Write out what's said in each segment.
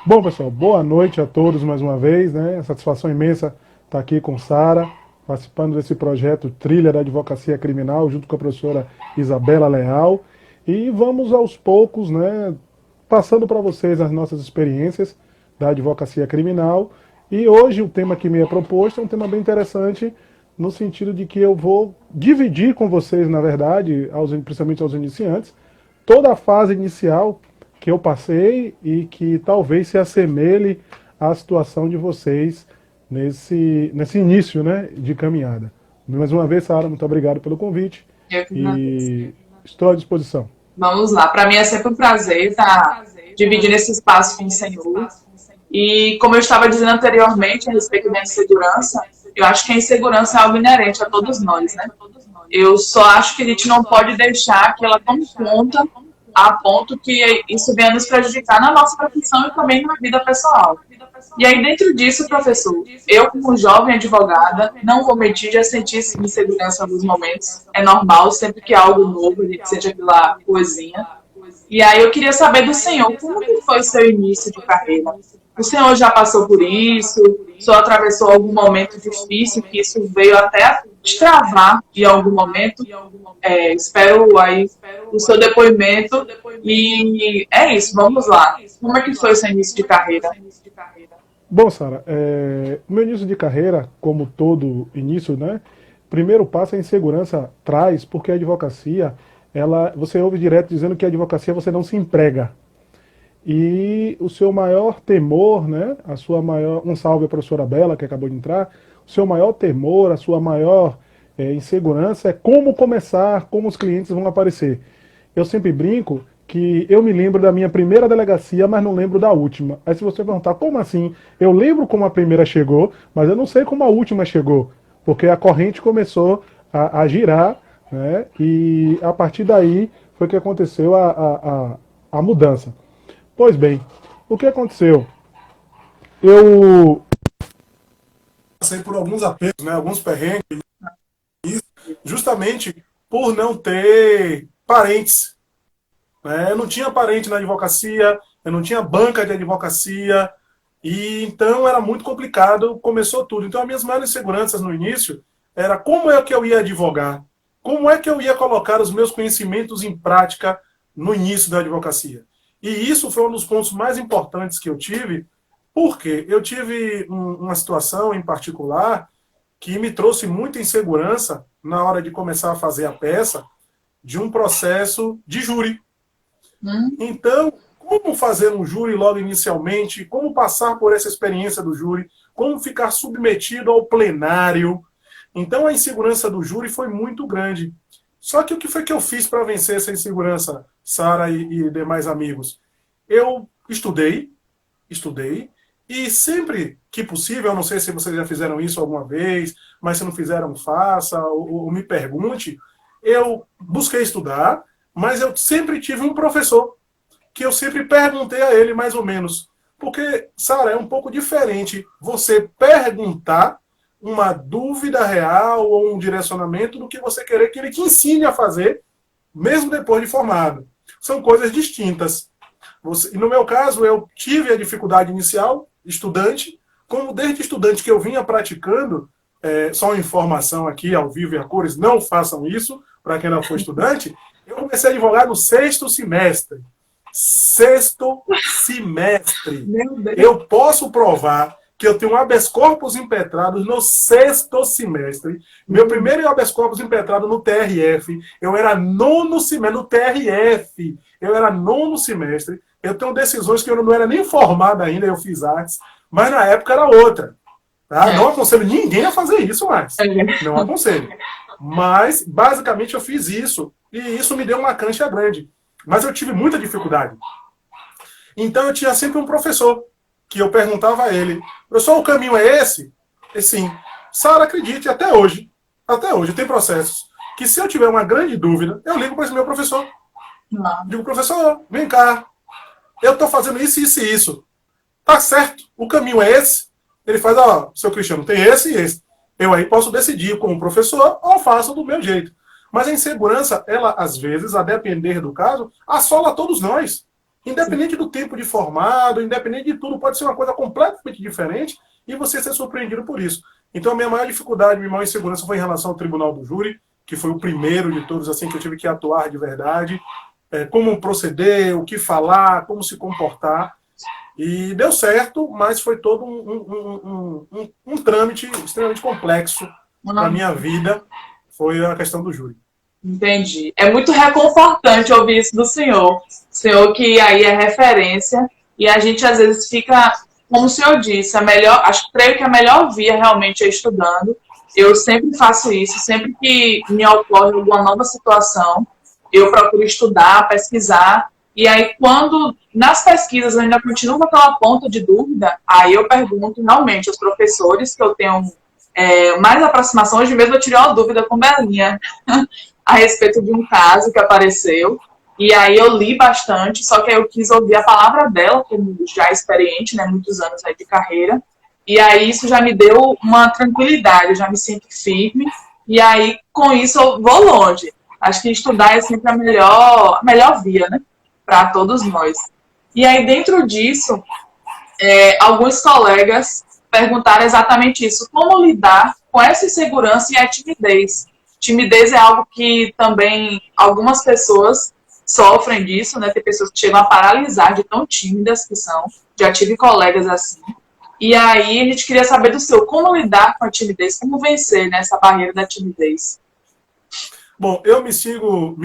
Bom, pessoal, boa noite a todos mais uma vez, né? Satisfação imensa estar aqui com Sara, participando desse projeto Trilha da Advocacia Criminal, junto com a professora Isabela Leal. E vamos aos poucos, né, passando para vocês as nossas experiências da advocacia criminal. E hoje o tema que me é proposto é um tema bem interessante, no sentido de que eu vou dividir com vocês, na verdade, principalmente aos iniciantes, toda a fase inicial que eu passei e que talvez se assemelhe à situação de vocês nesse início, né, de caminhada. Mais uma vez, Sara, muito obrigado pelo convite Eu que agradeço. e estou à disposição. Vamos lá. Para mim é sempre um prazer estar dividindo esse espaço com o Senhor. E como eu estava dizendo anteriormente a respeito da insegurança, eu acho que a insegurança é algo inerente a todos nós, né? Eu só acho que a gente não pode deixar que ela tome conta a ponto que isso venha nos prejudicar na nossa profissão e também na vida pessoal. E aí, dentro disso, professor, eu, como jovem advogada, não vou mentir, já senti insegurança em alguns momentos. É normal, sempre que há algo novo, a gente sente aquela coisinha. E aí, eu queria saber do senhor, como que foi o seu início de carreira? O senhor já passou por isso? O senhor atravessou algum momento difícil que isso veio até destravar em algum momento? Espero aí o seu depoimento. E é isso, vamos lá. Como é que foi o seu início de carreira? Bom, Sara, o meu início de carreira, como todo início, né? Primeiro passo a insegurança traz, porque a advocacia, você ouve direto dizendo que a advocacia você não se emprega. E o seu maior temor, né? A sua maior, um salve à professora Bela que acabou de entrar. O seu maior temor, a sua maior insegurança é como começar, como os clientes vão aparecer. Eu sempre brinco que eu me lembro da minha primeira delegacia, mas não lembro da última. Aí se você perguntar como assim, eu lembro como a primeira chegou, mas eu não sei como a última chegou, porque a corrente começou a girar, né? E a partir daí foi que aconteceu a mudança. Pois bem, o que aconteceu? Eu passei por alguns apertos, né, alguns perrengues, justamente por não ter parentes. Né? Eu não tinha parente na advocacia, eu não tinha banca de advocacia, e então era muito complicado, começou tudo. Então, as minhas maiores inseguranças no início era como é que eu ia advogar, como é que eu ia colocar os meus conhecimentos em prática no início da advocacia. E isso foi um dos pontos mais importantes que eu tive, porque eu tive uma situação em particular que me trouxe muita insegurança na hora de começar a fazer a peça de um processo de júri. Hum? Então, como fazer um júri logo inicialmente? Como passar por essa experiência do júri? Como ficar submetido ao plenário? Então, a insegurança do júri foi muito grande. Só que o que foi que eu fiz para vencer essa insegurança, Sara e demais amigos? Eu estudei, e sempre que possível, eu não sei se vocês já fizeram isso alguma vez, mas se não fizeram, faça, ou me pergunte, eu busquei estudar, mas eu sempre tive um professor que eu sempre perguntei a ele mais ou menos. Porque, Sara, é um pouco diferente você perguntar uma dúvida real ou um direcionamento do que você querer que ele te ensine a fazer, mesmo depois de formado. São coisas distintas. E no meu caso, eu tive a dificuldade inicial, estudante, como desde estudante que eu vinha praticando, só uma informação aqui, ao vivo e a cores, não façam isso, para quem não for estudante, eu comecei a advogar no sexto semestre. Sexto semestre. Meu Deus. Eu posso provar que eu tenho habeas corpus impetrados no sexto semestre. Meu primeiro habeas corpus impetrado no TRF. Eu era nono semestre, no TRF. Eu era nono semestre. Eu tenho decisões que eu não era nem formado ainda, eu fiz artes, mas na época era outra. Tá? Não É. aconselho ninguém a fazer isso mais. É. Não aconselho. Mas, basicamente, eu fiz isso. E isso me deu uma cancha grande. Mas eu tive muita dificuldade. Então eu tinha sempre um professor que eu perguntava a ele, professor, o caminho é esse? E sim, Sara, acredite, até hoje tem processos que se eu tiver uma grande dúvida, eu ligo para esse meu professor. Não. Digo, professor, vem cá, eu estou fazendo isso, isso e isso. Tá certo, o caminho é esse? Ele faz, ó, seu Cristiano, tem esse e esse. Eu aí posso decidir como professor ou faço do meu jeito. Mas a insegurança, ela, às vezes, a depender do caso, assola todos nós. Sim. Independente do tempo de formado, independente de tudo, pode ser uma coisa completamente diferente e você ser surpreendido por isso. Então, a minha maior dificuldade, minha maior insegurança foi em relação ao Tribunal do Júri, que foi o primeiro de todos, assim, que eu tive que atuar de verdade, como proceder, o que falar, como se comportar. E deu certo, mas foi todo um trâmite extremamente complexo para a Ah, minha vida, foi a questão do júri. entendi. É muito reconfortante ouvir isso do senhor. Senhor que aí é referência e a gente às vezes fica, como o senhor disse, a melhor, acho que creio que a melhor via realmente é estudando. Eu sempre faço isso, sempre que me ocorre alguma nova situação, eu procuro estudar, pesquisar, e aí quando nas pesquisas eu ainda continuo com aquela ponta de dúvida, aí eu pergunto realmente aos professores que eu tenho mais aproximação. Hoje mesmo eu tirei uma dúvida com Belinha a respeito de um caso que apareceu. E aí eu li bastante, só que aí eu quis ouvir a palavra dela, como já experiente, né, muitos anos aí de carreira. E aí isso já me deu uma tranquilidade, eu já me sinto firme. E aí com isso eu vou longe. Acho que estudar é sempre a melhor via, né, para todos nós. E aí dentro disso, alguns colegas perguntaram exatamente isso: como lidar com essa insegurança e a timidez. Timidez é algo que também algumas pessoas sofrem disso, né? Tem pessoas que chegam a paralisar de tão tímidas que são. Já tive colegas assim. E aí a gente queria saber do seu, como lidar com a timidez, como vencer nessa barreira da timidez. Bom, eu me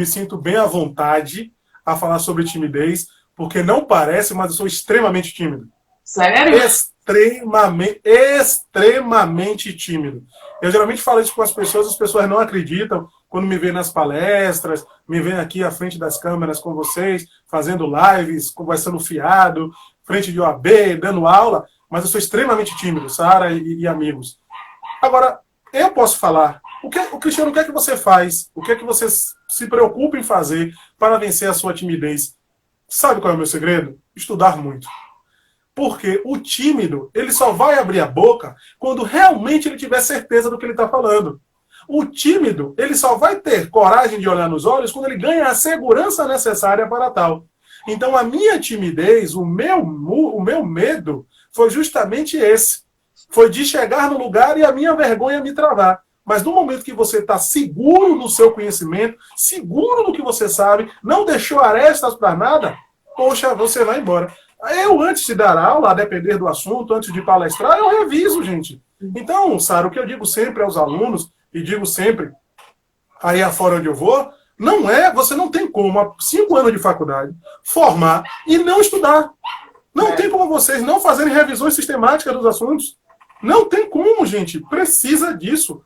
sinto bem à vontade a falar sobre timidez, porque não parece, mas eu sou extremamente tímido. Sério? Extremamente tímido. Eu geralmente falo isso com as pessoas não acreditam quando me veem nas palestras, me veem aqui à frente das câmeras com vocês, fazendo lives, conversando fiado, frente de OAB, dando aula, mas eu sou extremamente tímido, Sara e amigos. Agora, eu posso falar, o Cristiano, o que é que você faz? O que é que você se preocupa em fazer para vencer a sua timidez? Sabe qual é o meu segredo? Estudar muito. Porque o tímido, ele só vai abrir a boca quando realmente ele tiver certeza do que ele está falando. O tímido, ele só vai ter coragem de olhar nos olhos quando ele ganha a segurança necessária para tal. Então, a minha timidez, o meu medo, foi justamente esse. Foi de chegar no lugar e a minha vergonha me travar. Mas no momento que você está seguro no seu conhecimento, seguro no que você sabe, não deixou arestas para nada, poxa, você vai embora. Eu, antes de dar aula, a depender do assunto, antes de palestrar, eu reviso, gente. Então, Sara, o que eu digo sempre aos alunos, e digo sempre aí afora onde eu vou, não é, você não tem como, há 5 anos de faculdade, formar e não estudar. Não tem como vocês não fazerem revisões sistemáticas dos assuntos. Não tem como, gente. Precisa disso.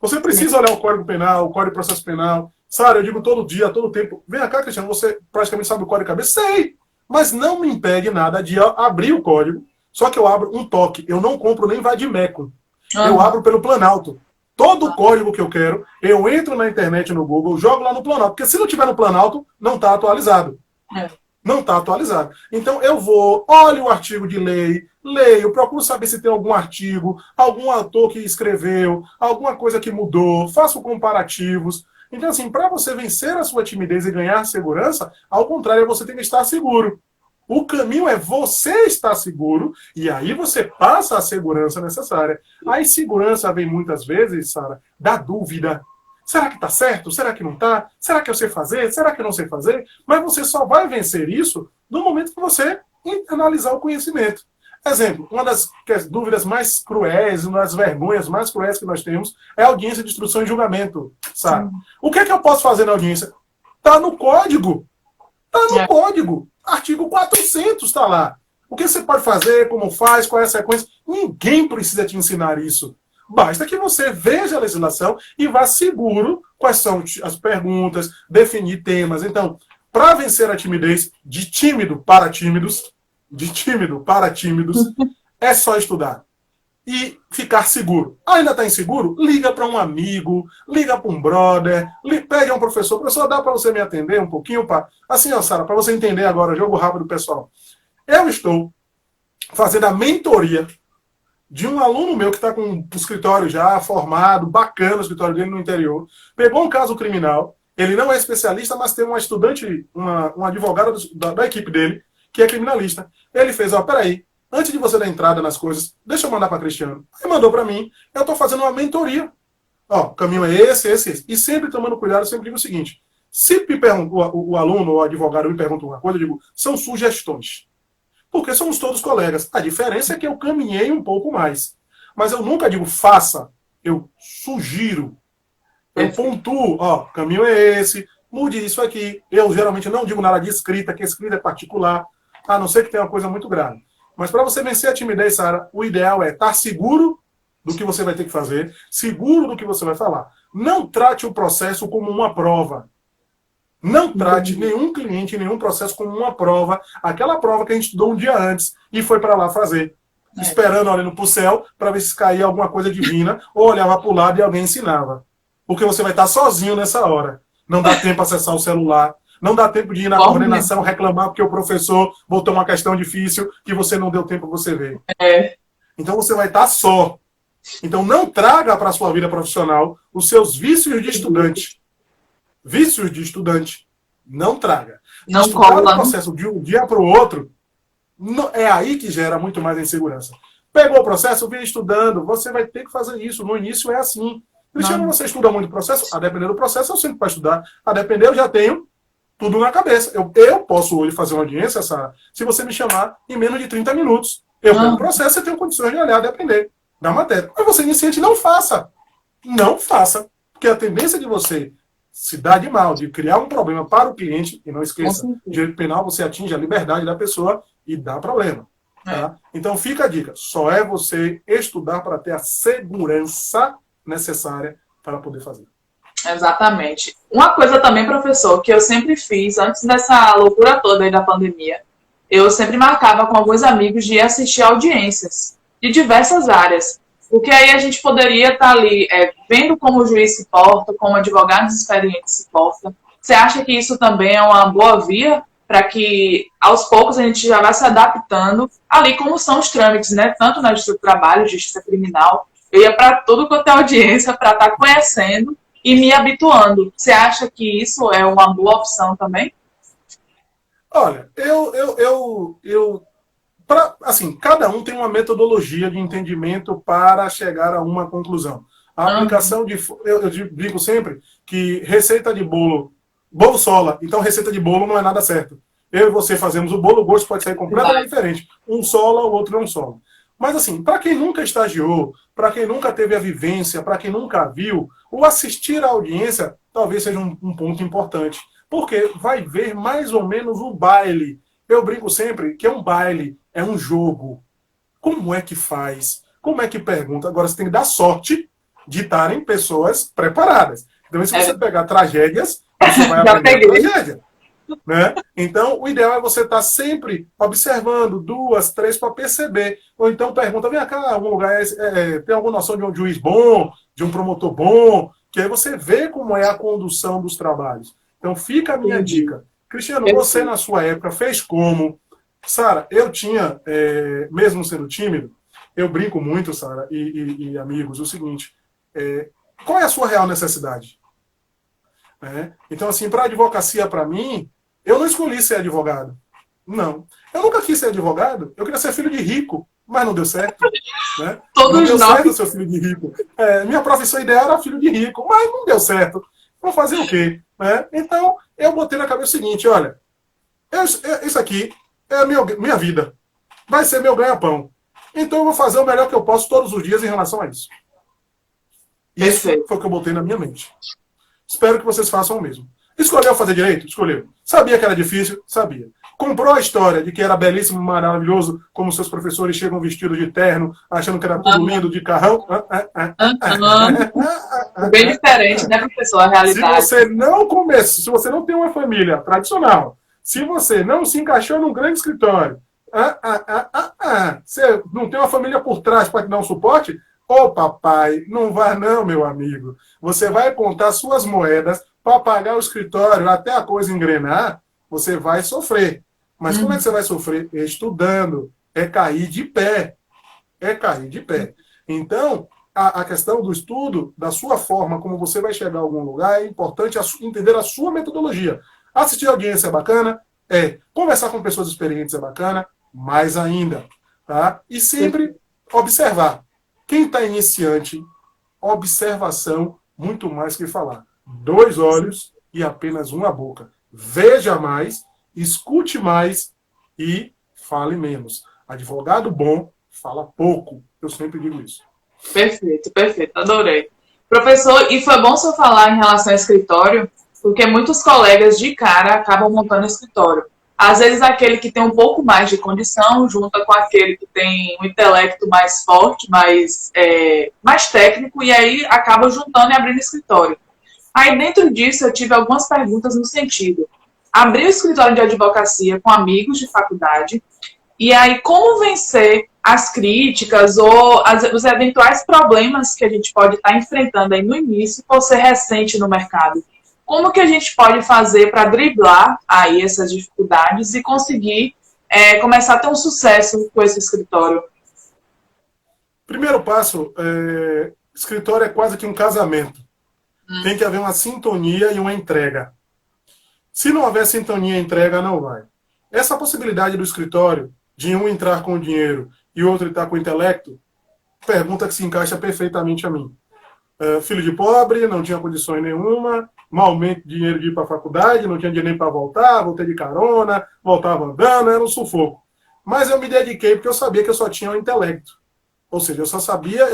Você precisa olhar o Código Penal, o Código de Processo Penal. Sara, eu digo todo dia, todo tempo. Vem cá, Cristiano, você praticamente sabe o código de cabeça? Sei. Mas não me impede nada de abrir o código. Só que eu abro um toque. Eu não compro nem vadimeco. Eu abro pelo Planalto. Todo o código que eu quero, eu entro na internet, no Google, jogo lá no Planalto. Porque se não tiver no Planalto, não está atualizado. Não está atualizado. Então eu vou, olho o artigo de lei, leio, procuro saber se tem algum artigo, algum autor que escreveu, alguma coisa que mudou, faço comparativos. Então, assim, para você vencer a sua timidez e ganhar segurança, ao contrário, você tem que estar seguro. O caminho é você estar seguro e aí você passa a segurança necessária. A insegurança vem muitas vezes, Sara, da dúvida. Será que está certo? Será que não está? Será que eu sei fazer? Será que eu não sei fazer? Mas você só vai vencer isso no momento que você internalizar o conhecimento. Exemplo, uma das dúvidas mais cruéis, uma das vergonhas mais cruéis que nós temos é a audiência de instrução e julgamento, sabe? O que é que eu posso fazer na audiência? Está no código. Está no código. Artigo 400 está lá. O que você pode fazer, como faz, qual é a sequência? Ninguém precisa te ensinar isso. Basta que você veja a legislação e vá seguro quais são as perguntas, definir temas. Então, para vencer a timidez, de tímido para tímidos, é só estudar e ficar seguro. Ainda está inseguro? Liga para um amigo, liga para um brother, pede a um professor. Professor, dá para você me atender um pouquinho? Assim, ó, Sara, para você entender agora, jogo rápido, pessoal. Eu estou fazendo a mentoria de um aluno meu que está com um escritório já formado, bacana o escritório dele no interior, pegou um caso criminal, ele não é especialista, mas tem uma estudante, uma advogada da equipe dele, que é criminalista. Ele fez, ó, peraí, antes de você dar entrada nas coisas, deixa eu mandar para Cristiano. Aí mandou para mim, eu estou fazendo uma mentoria. Ó, o caminho é esse. E sempre tomando cuidado, eu sempre digo o seguinte, se me pergunta, o aluno ou o advogado me pergunta uma coisa, eu digo, são sugestões. Porque somos todos colegas. A diferença é que eu caminhei um pouco mais. Mas eu nunca digo faça, eu sugiro. Eu pontuo, ó, caminho é esse, mude isso aqui. Eu geralmente não digo nada de escrita, que escrita é particular, a não ser que tenha uma coisa muito grave. Mas para você vencer a timidez, Sara, o ideal é estar seguro do que você vai ter que fazer, seguro do que você vai falar. Não trate o processo como uma prova. Não trate nenhum cliente, nenhum processo como uma prova, aquela prova que a gente estudou um dia antes e foi para lá fazer. Esperando, olhando para o céu, para ver se caía alguma coisa divina, ou olhava para o lado e alguém ensinava. Porque você vai estar sozinho nessa hora. Não dá tempo de acessar o celular. Não dá tempo de ir na coordenação reclamar porque o professor botou uma questão difícil que você não deu tempo para você ver. Então você vai estar só. Então não traga para a sua vida profissional os seus vícios de estudante. Vícios de estudante. Não traga. Não estudar cola. o processo de um dia para o outro, é aí que gera muito mais insegurança. Pegou o processo, vem estudando, você vai ter que fazer isso. No início é assim. Cristiano, você estuda muito o processo? A depender do processo, eu sempre para estudar. A depender, eu já tenho tudo na cabeça. Eu posso hoje fazer uma audiência, Sara, se você me chamar em menos de 30 minutos. Eu pego o processo e tenho condições de olhar, depender da matéria. Mas você, iniciante, não faça. Não faça. Porque a tendência de você se dar de mal, de criar um problema para o cliente, e não esqueça, direito penal, você atinge a liberdade da pessoa e dá problema. Tá? Então fica a dica. Só é você estudar para ter a segurança necessária para poder fazer. Exatamente. Uma coisa também, professor, que eu sempre fiz, antes dessa loucura toda aí da pandemia, eu sempre marcava com alguns amigos de ir assistir audiências de diversas áreas. Porque aí a gente poderia estar ali vendo como o juiz se porta, como advogados experientes se portam. Você acha que isso também é uma boa via para que, aos poucos, a gente já vá se adaptando ali como são os trâmites, né? Tanto na justiça do trabalho, justiça criminal. Eu ia para tudo quanto é audiência para estar conhecendo e me habituando. Você acha que isso é uma boa opção também? Olha, assim, cada um tem uma metodologia de entendimento para chegar a uma conclusão. A aplicação de... Eu digo sempre que receita de bolo sola, então receita de bolo não é nada certo. Eu e você fazemos o bolo, o gosto pode sair completamente diferente. Um sola, o outro não sola. Mas assim, para quem nunca estagiou, para quem nunca teve a vivência, para quem nunca viu, o assistir à audiência talvez seja um ponto importante. Porque vai ver mais ou menos o baile. Eu brinco sempre que é um baile, é um jogo. Como é que faz? Como é que pergunta? Agora você tem que dar sorte de estarem pessoas preparadas. Então, se você pegar tragédias, você vai aprender a tragédia. Né? Então, o ideal é você estar sempre observando 2, 3 para perceber. Ou então pergunta, vem cá, algum lugar tem alguma noção de um juiz bom, de um promotor bom, que aí você vê como é a condução dos trabalhos. Então fica a minha dica. Cristiano, você na sua época fez como? Sara, eu tinha, mesmo sendo tímido, eu brinco muito, Sara, e amigos, o seguinte, qual é a sua real necessidade? Então, assim, para a advocacia, para mim, eu não escolhi ser advogado. Não. Eu nunca quis ser advogado. Eu queria ser filho de rico, mas não deu certo. Né? Todos não deu nós. certo ser filho de rico. Minha profissão ideal era filho de rico, mas não deu certo. Vou fazer o quê? Né? Então, eu botei na cabeça o seguinte, olha, isso aqui é a minha vida. Vai ser meu ganha-pão. Então, eu vou fazer o melhor que eu posso todos os dias em relação a isso. Isso foi o que eu botei na minha mente. Espero que vocês façam o mesmo. Escolheu fazer direito? Escolheu. Sabia que era difícil? Sabia. Comprou a história de que era belíssimo, maravilhoso, como seus professores chegam vestidos de terno, achando que era tudo lindo, de carrão? Bem diferente, né, professor? A realidade. Se você não tem uma família tradicional, se você não se encaixou num grande escritório, você não tem uma família por trás para te dar um suporte, ô papai, não vai não, meu amigo. Você vai contar suas moedas para pagar o escritório até a coisa engrenar, você vai sofrer. Mas como é que você vai sofrer? Estudando. É cair de pé. É cair de pé. Então, a questão do estudo, da sua forma, como você vai chegar a algum lugar, é importante entender a sua metodologia. Assistir a audiência é bacana, Conversar com pessoas experientes é bacana, mais ainda. Tá? E sempre observar. Quem está iniciante, observação, muito mais que falar. 2 olhos e apenas uma boca. Veja mais, escute mais e fale menos. Advogado bom fala pouco. Eu sempre digo isso. Perfeito, perfeito, adorei. Professor, e foi bom você falar em relação ao escritório, porque muitos colegas de cara acabam montando escritório. Às vezes aquele que tem um pouco mais de condição junta com aquele que tem um intelecto mais forte, mais técnico, e aí acaba juntando e abrindo escritório. Aí dentro disso eu tive algumas perguntas no sentido. Abrir o escritório de advocacia com amigos de faculdade, e aí como vencer as críticas ou os eventuais problemas que a gente pode estar enfrentando aí no início por ser recente no mercado. Como que a gente pode fazer para driblar aí essas dificuldades e conseguir começar a ter um sucesso com esse escritório? Primeiro passo, escritório é quase que um casamento. Tem que haver uma sintonia e uma entrega. Se não houver sintonia e entrega, não vai. Essa possibilidade do escritório, de um entrar com o dinheiro e o outro entrar com o intelecto, pergunta que se encaixa perfeitamente a mim. Filho de pobre, não tinha condições nenhuma, malmente dinheiro de ir para a faculdade, não tinha dinheiro nem para voltar, voltei de carona, voltava andando, era um sufoco. Mas eu me dediquei porque eu sabia que eu só tinha o intelecto. Ou seja, eu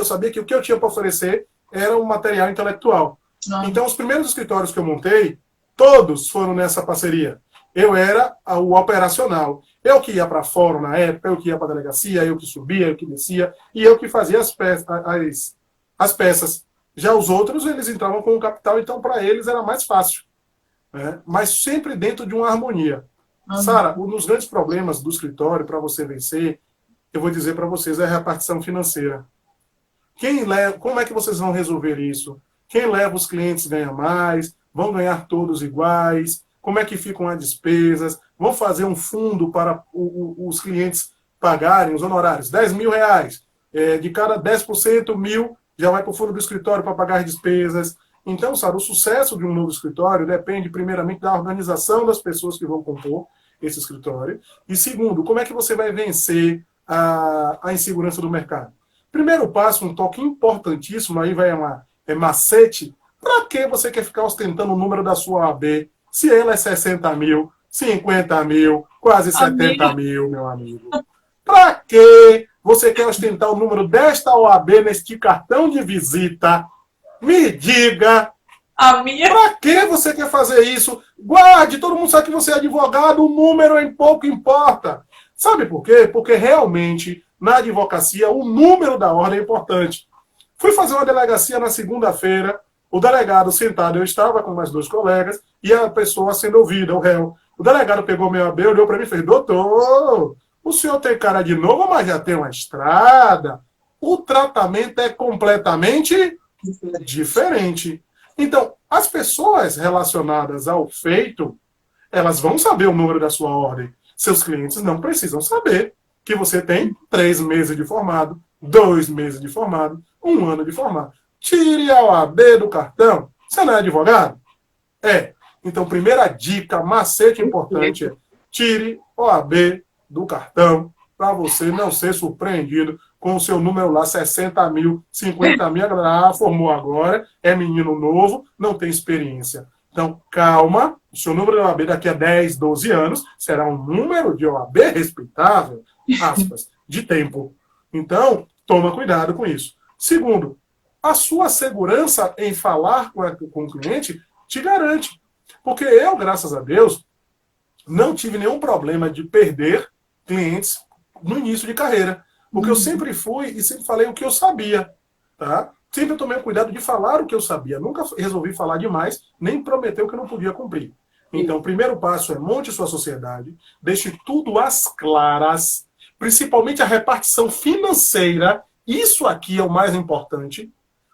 sabia que o que eu tinha para oferecer era um material intelectual. Então, os primeiros escritórios que eu montei, todos foram nessa parceria. Eu era o operacional. Eu que ia para fórum na época, eu que ia para a delegacia, eu que subia, eu que descia, e eu que fazia as peças. Já os outros, eles entravam com o capital, então para eles era mais fácil. Né? Mas sempre dentro de uma harmonia. Sara, um dos grandes problemas do escritório para você vencer, eu vou dizer para vocês, é a repartição financeira. Como é que vocês vão resolver isso? Quem leva os clientes ganha mais? Vão ganhar todos iguais? Como é que ficam as despesas? Vão fazer um fundo para os clientes pagarem os honorários? R$10.000. De cada 10%, 1.000 já vai para o fundo do escritório para pagar as despesas. Então, Sara, o sucesso de um novo escritório depende, primeiramente, da organização das pessoas que vão compor esse escritório. E, segundo, como é que você vai vencer a insegurança do mercado? Primeiro passo, um toque importantíssimo, aí vai macete. Para que você quer ficar ostentando o número da sua OAB? Se ela é 60 mil, 50 mil, quase 70 mil, meu amigo. Para que você quer ostentar o número desta OAB neste cartão de visita? Me diga. Para que você quer fazer isso? Guarde, todo mundo sabe que você é advogado, o número em pouco importa. Sabe por quê? Porque realmente, na advocacia, o número da ordem é importante. Fui fazer uma delegacia na segunda-feira, o delegado sentado, eu estava com mais 2 colegas, e a pessoa sendo ouvida, o réu. O delegado pegou meu AB, olhou para mim e fez: doutor, o senhor tem cara de novo, mas já tem uma estrada. O tratamento é completamente diferente. Então, as pessoas relacionadas ao feito, elas vão saber o número da sua ordem. Seus clientes não precisam saber que você tem 3 meses de formado, 2 meses de formado, 1 ano de formado. Tire a OAB do cartão. Você não é advogado? Então, primeira dica, macete importante é: tire a OAB do cartão para você não ser surpreendido com o seu número lá, 60 mil, 50 mil. A galera formou agora, é menino novo, não tem experiência. Então, calma, o seu número de OAB daqui a 10, 12 anos será um número de OAB respeitável, aspas, de tempo. Então, toma cuidado com isso. Segundo, a sua segurança em falar com o cliente te garante. Porque eu, graças a Deus, não tive nenhum problema de perder clientes no início de carreira. Porque eu sempre fui e sempre falei o que eu sabia. Tá? Sempre tomei o cuidado de falar o que eu sabia. Nunca resolvi falar demais, nem prometer o que eu não podia cumprir. Então, o primeiro passo é: monte sua sociedade, deixe tudo às claras, principalmente a repartição financeira. Isso aqui é o mais importante.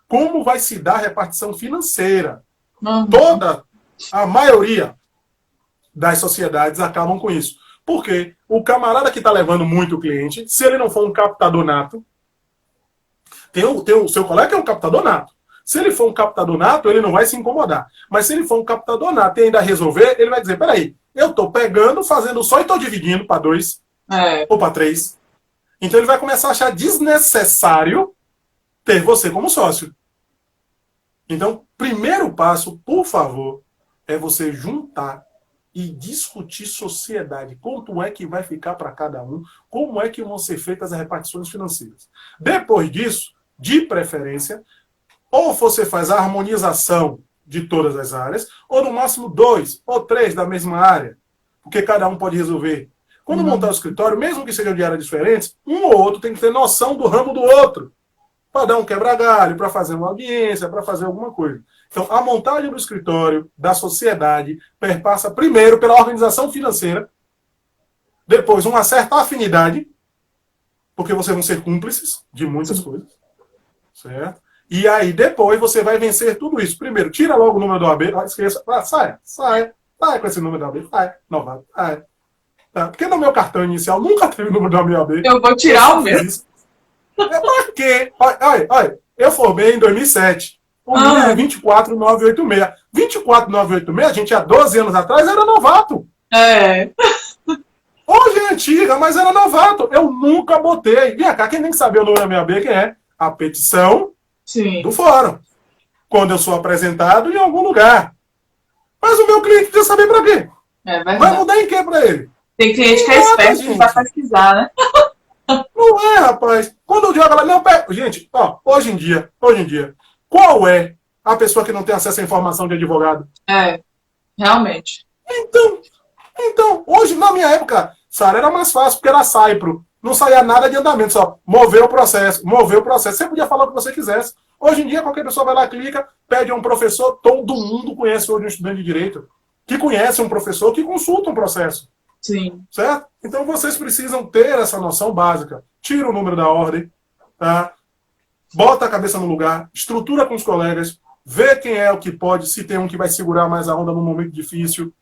Como vai se dar a repartição financeira? A maioria das sociedades acabam com isso. Porque o camarada que está levando muito cliente, se ele não for um captador nato, tem o seu colega que é um captador nato. Se ele for um captador nato, ele não vai se incomodar. Mas se ele for um captador nato e ainda resolver, ele vai dizer: peraí, eu estou pegando, fazendo só e estou dividindo para 2 ou para 3. Então ele vai começar a achar desnecessário ter você como sócio. Então, primeiro passo, por favor, é você juntar e discutir sociedade. Quanto é que vai ficar para cada um? Como é que vão ser feitas as repartições financeiras? Depois disso, de preferência, ou você faz a harmonização de todas as áreas, ou no máximo 2 ou 3 da mesma área, porque cada um pode resolver. Quando montar o escritório, mesmo que sejam de áreas diferentes, um ou outro tem que ter noção do ramo do outro, para dar um quebra-galho, para fazer uma audiência, para fazer alguma coisa. Então, a montagem do escritório, da sociedade, perpassa primeiro pela organização financeira, depois uma certa afinidade, porque vocês vão ser cúmplices de muitas coisas, certo? E aí, depois, você vai vencer tudo isso. Primeiro, tira logo o número do AB, esqueça, sai com esse número do AB, sai, não vai, sai. Tá? Porque no meu cartão inicial nunca teve o número do meu AB. Eu vou tirar o meu. É pra quê? Olha, eu formei em 2007. O número é 24986. 24986, a gente há 12 anos atrás era novato. Hoje é antiga, mas era novato. Eu nunca botei. Vem cá, quem tem que saber o número da minha B, quem é? A petição do fórum. Quando eu sou apresentado em algum lugar. Mas o meu cliente quer saber pra quê? Vai mudar em quê pra ele? Tem cliente que é esperto que vai pesquisar, né? Não é, rapaz. Quando o Diogo ela não pega. Gente, ó, hoje em dia, qual é a pessoa que não tem acesso à informação de advogado? Realmente. Então, hoje, na minha época, Sara, era mais fácil, porque era Saipro. Não saía nada de andamento, só mover o processo. Você podia falar o que você quisesse. Hoje em dia, qualquer pessoa vai lá, clica, pede a um professor, todo mundo conhece hoje um estudante de direito, que conhece um professor, que consulta um processo. Sim. Certo? Então vocês precisam ter essa noção básica. Tira o número da ordem, tá? Bota a cabeça no lugar, estrutura com os colegas, vê quem é o que pode, se tem um que vai segurar mais a onda num momento difícil.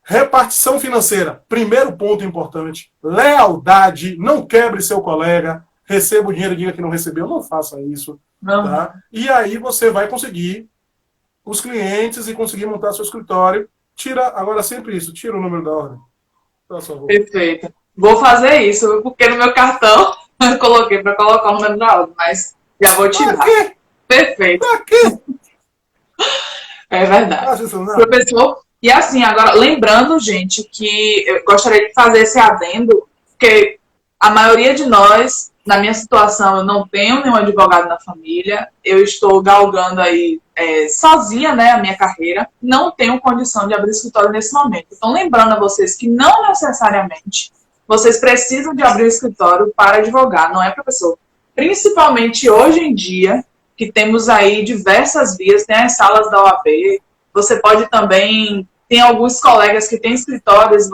Repartição financeira, primeiro ponto importante. Lealdade, não quebre seu colega, receba o dinheiro e diga que não recebeu, não faça isso. Tá? E aí você vai conseguir os clientes e conseguir montar seu escritório. Tira, agora sempre isso, tira o número da ordem. Perfeito. Vou fazer isso, porque no meu cartão eu coloquei para colocar o número da ordem, mas já vou tirar. Pra quê? Perfeito. Pra quê? É verdade. Professor, e assim, agora, lembrando, gente, que eu gostaria de fazer esse adendo, porque a maioria de nós, na minha situação, eu não tenho nenhum advogado na família, eu estou galgando aí sozinha, né, a minha carreira, não tenho condição de abrir escritório nesse momento. Então, lembrando a vocês que não necessariamente vocês precisam de abrir um escritório para advogar, não é, professor? Principalmente hoje em dia, que temos aí diversas vias, tem as salas da OAB, você pode também, tem alguns colegas que têm escritórios,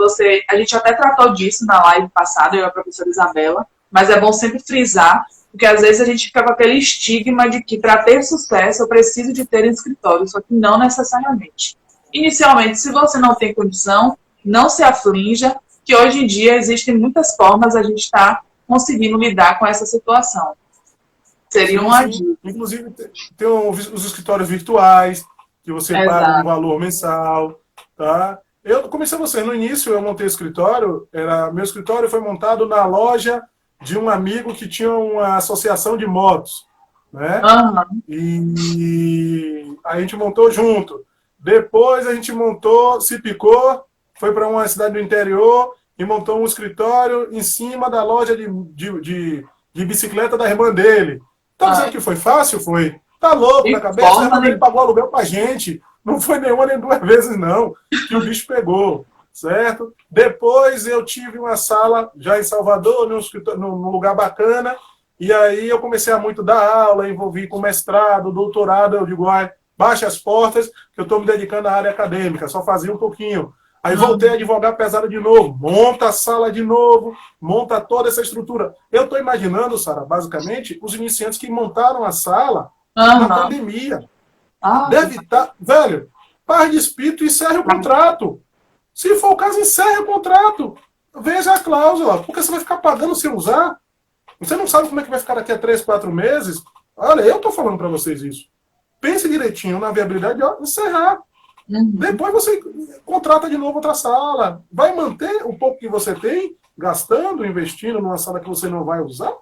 a gente até tratou disso na live passada, eu e a professora Isabela, mas é bom sempre frisar, porque às vezes a gente fica com aquele estigma de que para ter sucesso eu preciso de ter um escritório, só que não necessariamente. Inicialmente, se você não tem condição, não se aflinja, que hoje em dia existem muitas formas a gente estar conseguindo lidar com essa situação. Seria uma dica. Inclusive, tem os escritórios virtuais, que você paga um valor mensal. Tá? Eu comecei no início, eu montei o escritório, meu escritório foi montado na loja de um amigo que tinha uma associação de motos, né? E a gente montou junto. Depois a gente se picou, foi para uma cidade do interior e montou um escritório em cima da loja de bicicleta da irmã dele. Tá dizendo que foi fácil? Foi. Tá louco na cabeça? A irmã dele pagou aluguel pra gente. Não foi nenhuma nem duas vezes, não, que o bicho pegou. Certo? Depois eu tive uma sala já em Salvador, num lugar bacana, e aí eu comecei a muito dar aula, envolvi com mestrado, doutorado, eu digo, baixa as portas, que eu estou me dedicando à área acadêmica, só fazia um pouquinho. Aí voltei a advogar pesado de novo, monta a sala de novo, monta toda essa estrutura. Eu estou imaginando, Sara, basicamente, os iniciantes que montaram a sala na pandemia. Deve estar, velho, par de espírito e encerre o contrato. Se for o caso, encerre o contrato. Veja a cláusula. Porque você vai ficar pagando sem usar. Você não sabe como é que vai ficar daqui a 3, 4 meses. Olha, eu estou falando para vocês isso. Pense direitinho na viabilidade de encerrar. Depois você contrata de novo outra sala. Vai manter o pouco que você tem, gastando, investindo numa sala que você não vai usar?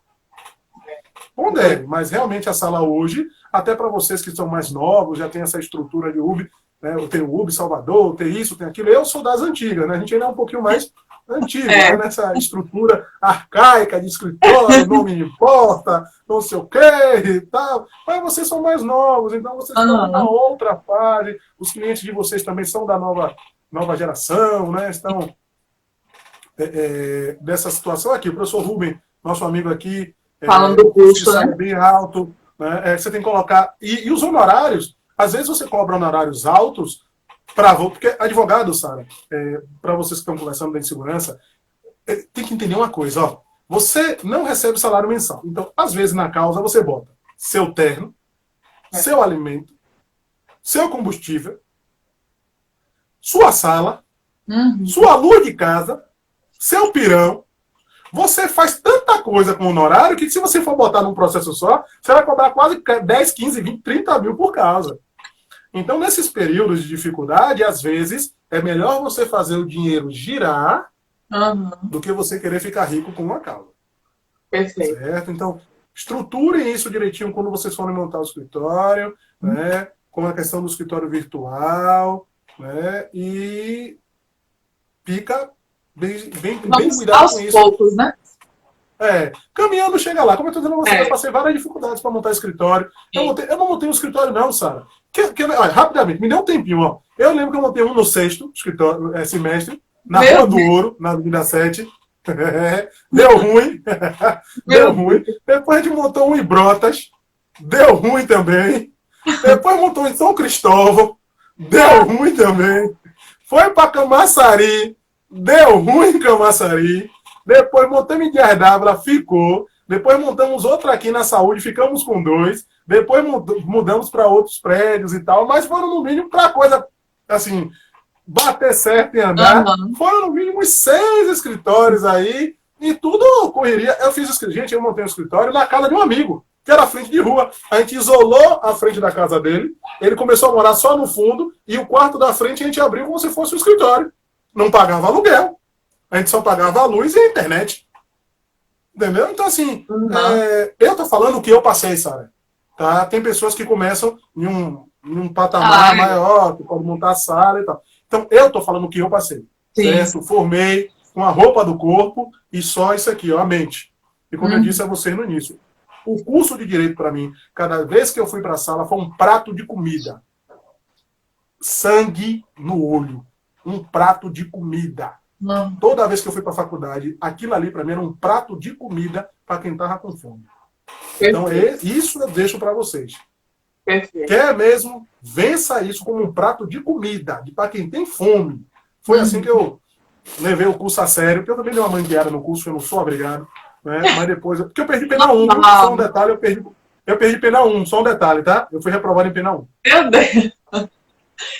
Pondere, mas realmente a sala hoje, até para vocês que são mais novos, já tem essa estrutura de UB, né? Tem o UB Salvador, tem isso, tem aquilo. Eu sou das antigas, né? A gente ainda é um pouquinho mais antigo, né? Nessa estrutura arcaica de escritório, não me importa, não sei o quê e tal. Mas vocês são mais novos, então vocês estão na outra fase. Os clientes de vocês também são da nova geração, né? Estão dessa situação aqui. O professor Rubem, nosso amigo aqui, falando do custo, né? Bem alto, né? Você tem que colocar. E os honorários, às vezes você cobra honorários altos porque advogado, Sara, para vocês que estão conversando da insegurança, tem que entender uma coisa, ó. Você não recebe salário mensal. Então, às vezes, na causa, você bota seu terno, seu alimento, seu combustível, sua sala, sua luz de casa, seu pirão. Você faz tanta coisa com o honorário que se você for botar num processo só, você vai cobrar quase 10, 15, 20, 30 mil por causa. Então, nesses períodos de dificuldade, às vezes, é melhor você fazer o dinheiro girar do que você querer ficar rico com uma causa. Perfeito. Certo? Então, estruturem isso direitinho quando vocês forem montar o escritório, né? Com a questão do escritório virtual, né? E fica bem cuidado com isso. Aos poucos, né? Caminhando chega lá. Como eu estou dizendo a você, eu passei várias dificuldades para montar escritório. Eu não montei um escritório, não, Sara. Olha, rapidamente, me dê um tempinho, ó. Eu lembro que eu montei um no 6º escritório, semestre, na Rua do Ouro, na Avenida 7. Deu ruim. Deu ruim. Depois a gente montou um em Brotas. Deu ruim também. Depois montou um em São Cristóvão. Deu ruim também. Foi para Camaçari. Deu ruim em Camaçari. Depois montamos em Dias d'Ávila, ficou. Depois montamos outro aqui na Saúde, ficamos com 2. Depois mudamos para outros prédios e tal. Mas foram no mínimo para coisa, assim, bater certo e andar. Foram no mínimo 6 escritórios aí. E tudo correria. Eu montei um escritório na casa de um amigo, que era a frente de rua. A gente isolou a frente da casa dele. Ele começou a morar só no fundo. E o quarto da frente a gente abriu como se fosse um escritório. Não pagava aluguel. A gente só pagava a luz e a internet. Entendeu? Então, assim, eu tô falando o que eu passei, Sara. Tá? Tem pessoas que começam em um patamar maior, que podem montar a sala e tal. Então, eu tô falando o que eu passei. Certo? Formei com a roupa do corpo e só isso aqui, ó, a mente. E como eu disse a você no início, o curso de Direito, para mim, cada vez que eu fui para a sala, foi um prato de comida. Sangue no olho. Um prato de comida. Toda vez que eu fui para a faculdade, aquilo ali para mim era um prato de comida para quem estava com fome. Então, isso eu deixo para vocês. Perfeito. Quer mesmo, vença isso como um prato de comida, para quem tem fome. Foi assim que eu levei o curso a sério, porque eu também dei uma mangueada no curso, eu não sou obrigado. Né? Mas depois, porque eu perdi pena 1, só um detalhe, eu perdi pena 1, só um detalhe, tá? Eu fui reprovado em pena 1. Meu Deus!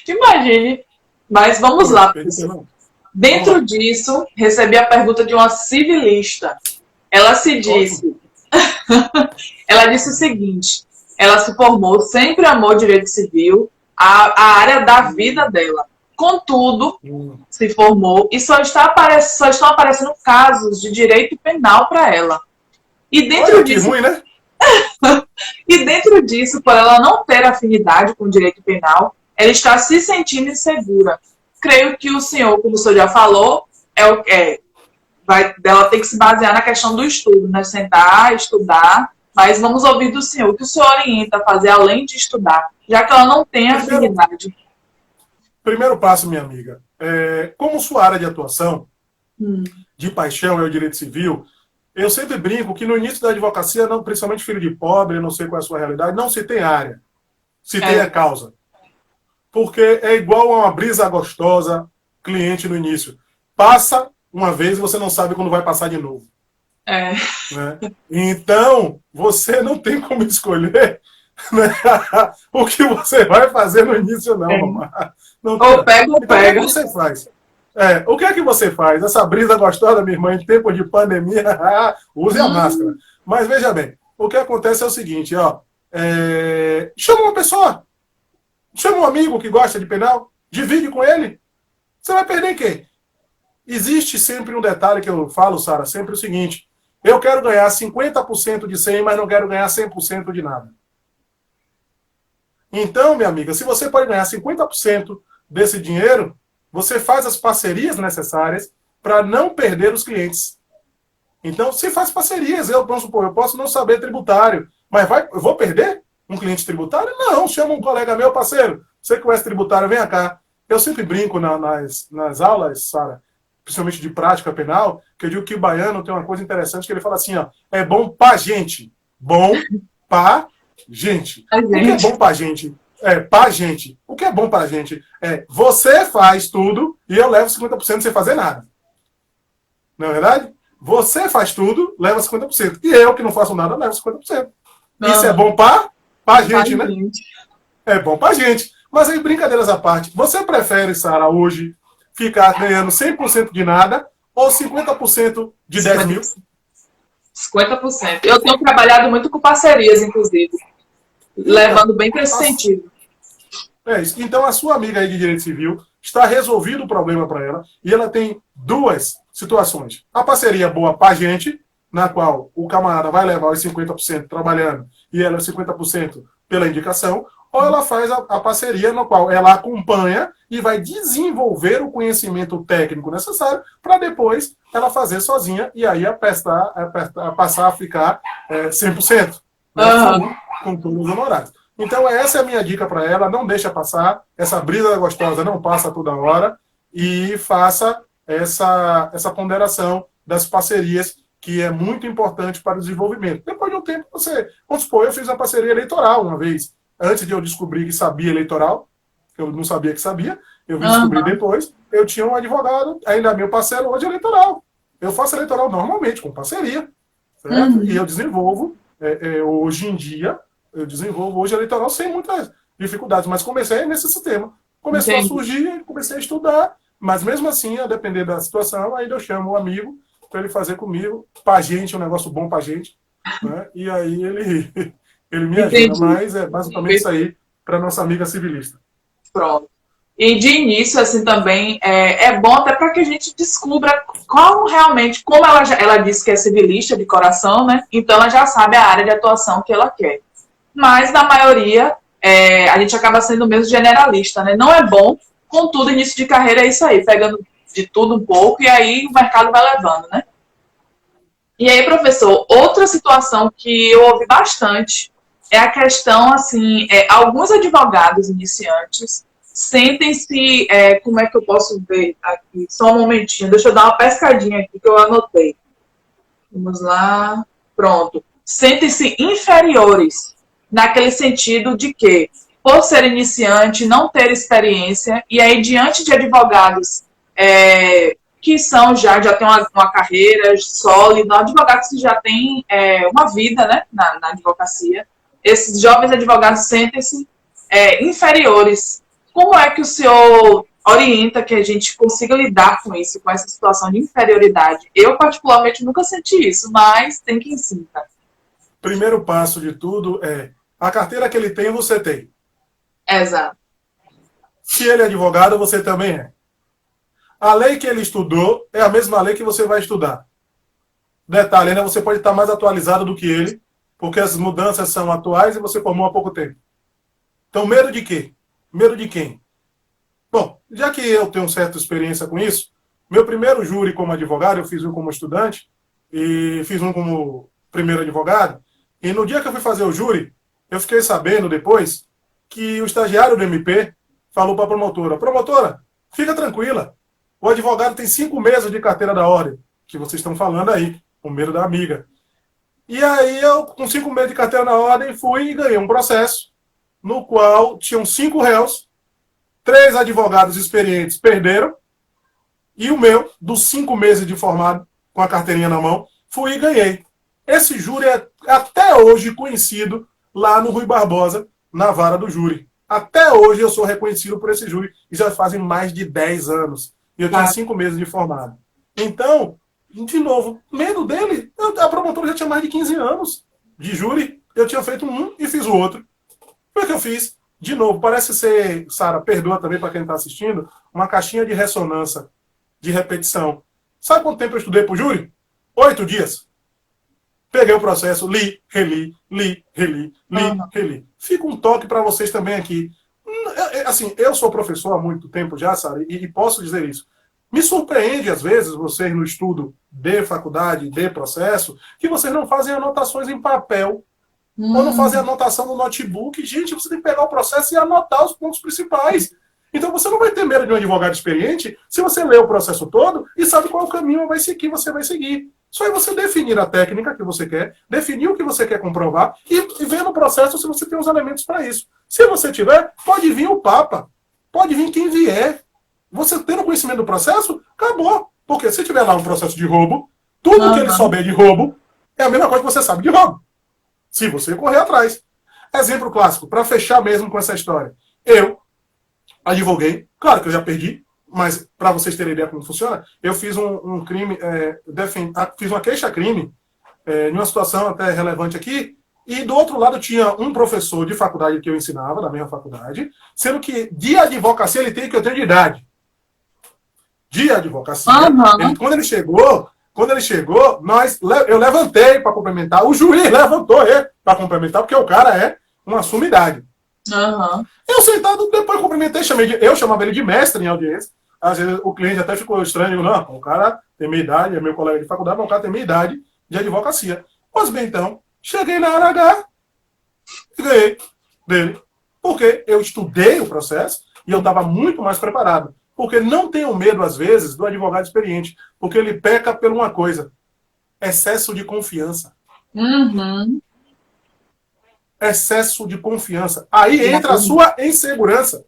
Imagine. Mas vamos lá, professor. Dentro disso, recebi a pergunta de uma civilista. Ela se disse... ela disse o seguinte, ela se formou, sempre amou direito civil, a área da vida dela. Contudo, se formou e só estão aparecendo casos de direito penal para ela. E dentro disso... ruim, né? E dentro disso, por ela não ter afinidade com o direito penal, ela está se sentindo insegura. Creio que o senhor, como o senhor já falou, ela tem que se basear na questão do estudo, né? Sentar, estudar, mas vamos ouvir do senhor. O que o senhor orienta a fazer além de estudar, já que ela não tem afinidade? Primeiro passo, minha amiga. Como sua área de atuação, de paixão é o direito civil, eu sempre brinco que no início da advocacia, não, principalmente filho de pobre, eu não sei qual é a sua realidade, não se tem área, se tem a causa. Porque é igual a uma brisa gostosa, cliente no início. Passa uma vez e você não sabe quando vai passar de novo. Né? Então, você não tem como escolher, né, o que você vai fazer no início, não. Não tem. Ou pega ou então, pega. O que você faz? O que é que você faz? Essa brisa gostosa, minha irmã, em tempo de pandemia, use a máscara. Mas veja bem, o que acontece é o seguinte, ó, chama uma pessoa, chama um amigo que gosta de penal, Divide com ele. Você vai perder em quê? Existe sempre um detalhe que eu falo, Sara, sempre o seguinte: eu quero ganhar 50% de 100, mas não quero ganhar 100% de nada. Então, minha amiga, se você pode ganhar 50% desse dinheiro, você faz as parcerias necessárias para não perder os clientes. Então, se faz parcerias, vamos supor, eu posso não saber tributário, mas eu vou perder um cliente tributário? Não, chama um colega meu, parceiro, você que conhece tributário, vem cá. Eu sempre brinco nas aulas, Sara, principalmente de prática penal, que eu digo que o baiano tem uma coisa interessante, que ele fala assim, ó, é bom pra gente. Bom pra gente. O que é bom pra gente? Pra gente. O que é bom pra gente? Você faz tudo e eu levo 50% sem fazer nada. Não é verdade? Você faz tudo, leva 50%. E eu, que não faço nada, levo 50%. Isso é bom pra gente, né? É bom pra gente. Mas aí, brincadeiras à parte, você prefere, Sara, hoje ficar ganhando 100% de nada ou 50% de 10 mil? 50%. Eu tenho trabalhado muito com parcerias, inclusive, levando bem para esse sentido. É isso. Então, a sua amiga aí de direito civil está resolvido o problema para ela e ela tem duas situações. A parceria boa para a gente, na qual o camarada vai levar os 50% trabalhando e ela os 50% pela indicação, ou ela faz a parceria na qual ela acompanha e vai desenvolver o conhecimento técnico necessário para depois ela fazer sozinha e aí passar a ficar 100%, né, com todos os honorários. Então essa é a minha dica para ela, não deixa passar, essa brisa gostosa não passa toda hora e faça essa ponderação das parcerias, que é muito importante para o desenvolvimento. Depois de um tempo, vamos supor, eu fiz uma parceria eleitoral uma vez, antes de eu descobrir que sabia eleitoral, eu não sabia que sabia, eu vim descobrir depois, eu tinha um advogado, ainda meu parceiro hoje eleitoral. Eu faço eleitoral normalmente, com parceria, certo? E eu desenvolvo, hoje em dia, eu desenvolvo hoje eleitoral sem muitas dificuldades, mas comecei nesse sistema. Começou a surgir, comecei a estudar, mas mesmo assim, a depender da situação, ainda eu chamo o amigo para ele fazer comigo, pra gente, um negócio bom pra gente, né? E aí ele me ajuda, mas é basicamente isso aí para nossa amiga civilista. Pronto. E de início, assim, também é bom até para que a gente descubra como ela disse que é civilista de coração, né? Então ela já sabe a área de atuação que ela quer. Mas, na maioria, a gente acaba sendo mesmo generalista, né? Não é bom, contudo, início de carreira é isso aí, pegando de tudo um pouco e aí o mercado vai levando, né? E aí, professor, outra situação que eu ouvi bastante é a questão, assim, alguns advogados iniciantes sentem-se, como é que eu posso ver aqui? Só um momentinho, deixa eu dar uma pescadinha aqui que eu anotei. Vamos lá, pronto. Sentem-se inferiores, naquele sentido de que, por ser iniciante, não ter experiência, e aí diante de advogados que já têm uma carreira sólida, advogados que já têm uma vida, né, na advocacia, esses jovens advogados sentem-se inferiores. Como é que o senhor orienta que a gente consiga lidar com isso, com essa situação de inferioridade? Eu, particularmente, nunca senti isso, mas tem quem sinta. Primeiro passo de tudo é a carteira que ele tem, você tem. Exato. Se ele é advogado, você também é. A lei que ele estudou é a mesma lei que você vai estudar. Detalhe, ainda você pode estar mais atualizado do que ele, porque as mudanças são atuais e você formou há pouco tempo. Então, medo de quê? Medo de quem? Bom, já que eu tenho certa experiência com isso, meu primeiro júri como advogado, eu fiz um como estudante e fiz um como primeiro advogado, e no dia que eu fui fazer o júri, eu fiquei sabendo depois que o estagiário do MP falou para a promotora, fica tranquila, o advogado tem 5 meses de carteira da ordem, que vocês estão falando aí, o medo da amiga. E aí eu, com 5 meses de carteira da ordem, fui e ganhei um processo, no qual tinham 5 réus, 3 advogados experientes perderam, e o meu, dos 5 meses de formado, com a carteirinha na mão, fui e ganhei. Esse júri é até hoje conhecido lá no Rui Barbosa, na vara do júri. Até hoje eu sou reconhecido por esse júri, e já fazem mais de 10 anos. E eu tinha 5 meses de formado. Então, de novo, medo dele, a promotora já tinha mais de 15 anos de júri, eu tinha feito um e fiz o outro. Foi o que eu fiz. de novo, parece ser, Sara, perdoa também para quem está assistindo, uma caixinha de ressonância, de repetição. Sabe quanto tempo eu estudei para o júri? 8 dias. Peguei o processo, li, reli, li, reli, li, reli. Fica um toque para vocês também aqui. Assim, eu sou professor há muito tempo já, Sara, e posso dizer isso. Me surpreende, às vezes, vocês no estudo de faculdade, de processo, que vocês não fazem anotações em papel, ou não fazem anotação no notebook. Gente, você tem que pegar o processo e anotar os pontos principais. Então você não vai ter medo de um advogado experiente se você lê o processo todo e sabe qual é o caminho que você vai seguir. Só é você definir a técnica que você quer, definir o que você quer comprovar e ver no processo se você tem os elementos para isso. Se você tiver, pode vir o Papa, pode vir quem vier. Você tendo conhecimento do processo, acabou. Porque se tiver lá um processo de roubo, tudo que ele souber de roubo é a mesma coisa que você sabe de roubo. Se você correr atrás. Exemplo clássico, para fechar mesmo com essa história. Eu advoguei, claro que eu já perdi, mas para vocês terem ideia como funciona, eu fiz um crime, fiz uma queixa-crime, em uma situação até relevante aqui, e do outro lado tinha um professor de faculdade que eu ensinava, da mesma faculdade, sendo que de advocacia ele tem que eu tenho de idade. De advocacia, quando ele chegou, eu levantei para complementar, o juiz levantou ele para complementar, porque o cara é uma sumidade. Eu sentado, depois cumprimentei, eu chamava ele de mestre em audiência. Às vezes o cliente até ficou estranho, não, o cara tem minha idade, é meu colega de faculdade, mas o cara tem minha idade de advocacia. Pois bem, então, cheguei na hora H e ganhei dele. Porque eu estudei o processo e eu estava muito mais preparado. Porque não tenho medo, às vezes, do advogado experiente. Porque ele peca por uma coisa: excesso de confiança. Excesso de confiança. Aí entra a sua insegurança.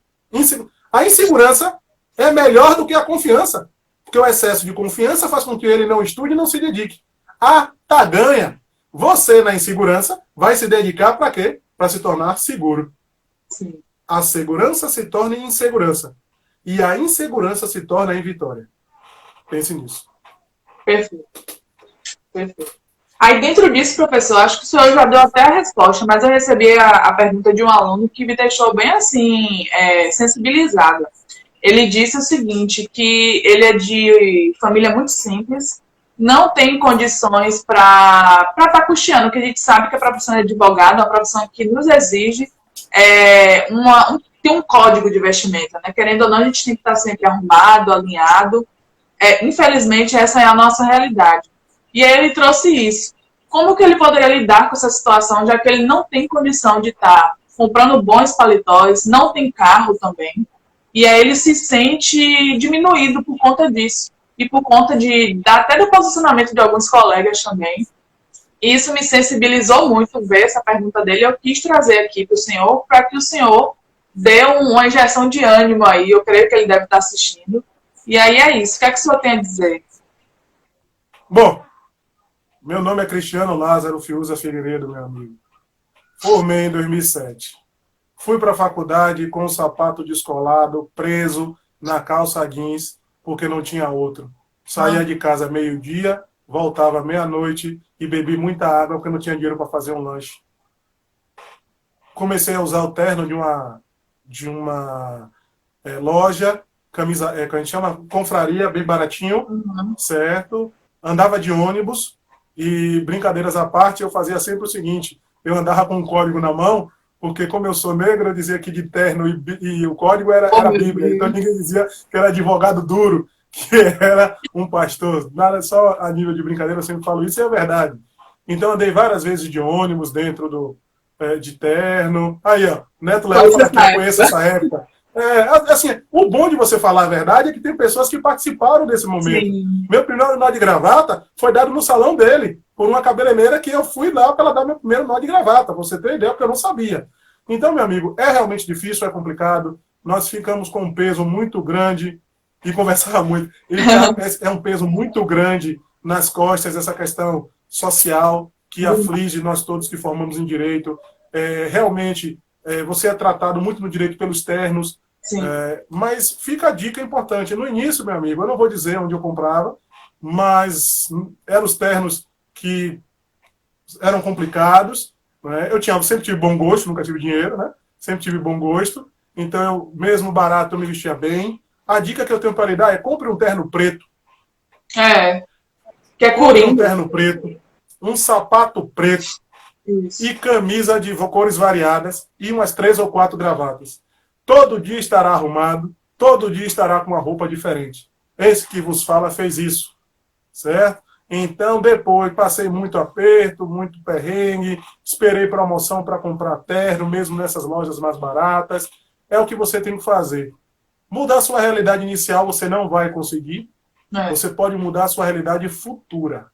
A insegurança é melhor do que a confiança. Porque o excesso de confiança faz com que ele não estude e não se dedique. A taganha. Você, na insegurança, vai se dedicar para quê? Para se tornar seguro. Sim. A segurança se torna em insegurança. E a insegurança se torna em vitória. Pense nisso. Perfeito. Perfeito. Aí, dentro disso, professor, acho que o senhor já deu até a resposta, mas eu recebi a pergunta de um aluno que me deixou bem, assim, sensibilizada. Ele disse o seguinte, que ele é de família muito simples, não tem condições para estar custeando, que a gente sabe que a profissão de advogado é uma profissão que nos exige ter um código de vestimenta, né? Querendo ou não, a gente tem que estar sempre arrumado, alinhado. Infelizmente, essa é a nossa realidade. E aí ele trouxe isso. Como que ele poderia lidar com essa situação, já que ele não tem condição de estar comprando bons paletós, não tem carro também, e aí ele se sente diminuído por conta disso. E por conta até do posicionamento de alguns colegas também. E isso me sensibilizou muito ver essa pergunta dele. Eu quis trazer aqui para o senhor, para que o senhor dê uma injeção de ânimo aí. Eu creio que ele deve estar assistindo. E aí é isso. O que é que o senhor tem a dizer? Bom, meu nome é Cristiano Lázaro Fiuza Figueiredo, meu amigo. Formei em 2007. Fui para a faculdade com o sapato descolado, preso na calça jeans, porque não tinha outro. Saía de casa meio-dia, voltava meia-noite e bebi muita água porque não tinha dinheiro para fazer um lanche. Comecei a usar o terno de uma loja, camisa, que a gente chama confraria, bem baratinho, certo? Andava de ônibus e, brincadeiras à parte, eu fazia sempre o seguinte: eu andava com um código na mão, porque como eu sou negro, eu dizia que de terno e o código era a Bíblia. Então ninguém dizia que era advogado duro, que era um pastor. Nada, só a nível de brincadeira, eu sempre falo isso, e é verdade. Então andei várias vezes de ônibus dentro de terno. Aí, ó, Neto Leal fala que eu conheço essa época. Assim, o bom de você falar a verdade é que tem pessoas que participaram desse momento. Sim. Meu primeiro nó de gravata foi dado no salão dele, por uma cabeleireira que eu fui lá para ela dar meu primeiro nó de gravata. Você tem ideia, porque eu não sabia. Então, meu amigo, é realmente difícil, é complicado. Nós ficamos com um peso muito grande, e conversava muito. É um peso muito grande nas costas, essa questão social que aflige nós todos que formamos em direito. Realmente, você é tratado muito no direito pelos ternos. Mas fica a dica importante. No início, meu amigo, eu não vou dizer onde eu comprava, mas eram os ternos que eram complicados, né? Eu sempre tive bom gosto, nunca tive dinheiro, né? sempre tive bom gosto. Então, eu, mesmo barato, eu me vestia bem. A dica que eu tenho para lhe dar é compre um terno preto. Que é Compre um coringa. terno preto, um sapato preto Isso. e camisa de cores variadas e umas 3 ou 4 gravatas. Todo dia estará arrumado, todo dia estará com uma roupa diferente. Esse que vos fala fez isso, certo? Então, depois, passei muito aperto, muito perrengue, esperei promoção para comprar terno, mesmo nessas lojas mais baratas. É o que você tem que fazer. Mudar sua realidade inicial você não vai conseguir. Você pode mudar a sua realidade futura.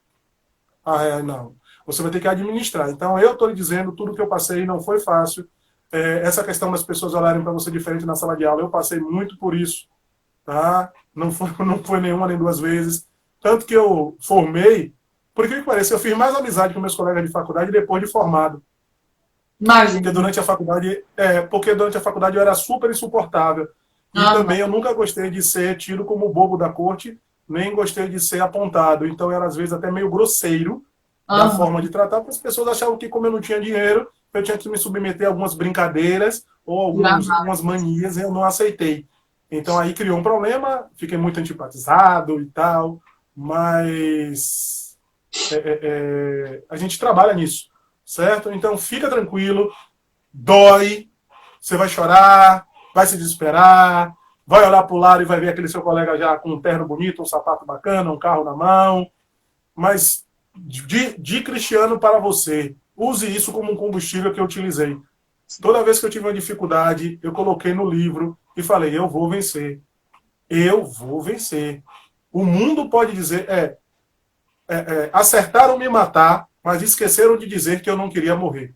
Não. Você vai ter que administrar. Então, eu estou lhe dizendo, tudo que eu passei não foi fácil. Essa questão das pessoas olharem para você diferente na sala de aula, eu passei muito por isso. Tá? Não foi nenhuma nem duas vezes. Tanto que eu formei, por que parece, eu fiz mais amizade com meus colegas de faculdade depois de formado. Imagina. Porque durante a faculdade eu era super insuportável. E também eu nunca gostei de ser tido como bobo da corte, nem gostei de ser apontado. Então eu era, às vezes, até meio grosseiro da forma de tratar, porque as pessoas achavam que, como eu não tinha dinheiro, eu tinha que me submeter a algumas brincadeiras ou algumas manias, e eu não aceitei. Então aí criou um problema, fiquei muito antipatizado e tal, mas a gente trabalha nisso, certo? Então fica tranquilo, dói, você vai chorar, vai se desesperar, vai olhar para o lado e vai ver aquele seu colega já com um terno bonito, um sapato bacana, um carro na mão, mas de Cristiano para você, use isso como um combustível que eu utilizei. Toda vez que eu tive uma dificuldade, eu coloquei no livro e falei, eu vou vencer. Eu vou vencer. O mundo pode dizer, acertaram me matar, mas esqueceram de dizer que eu não queria morrer.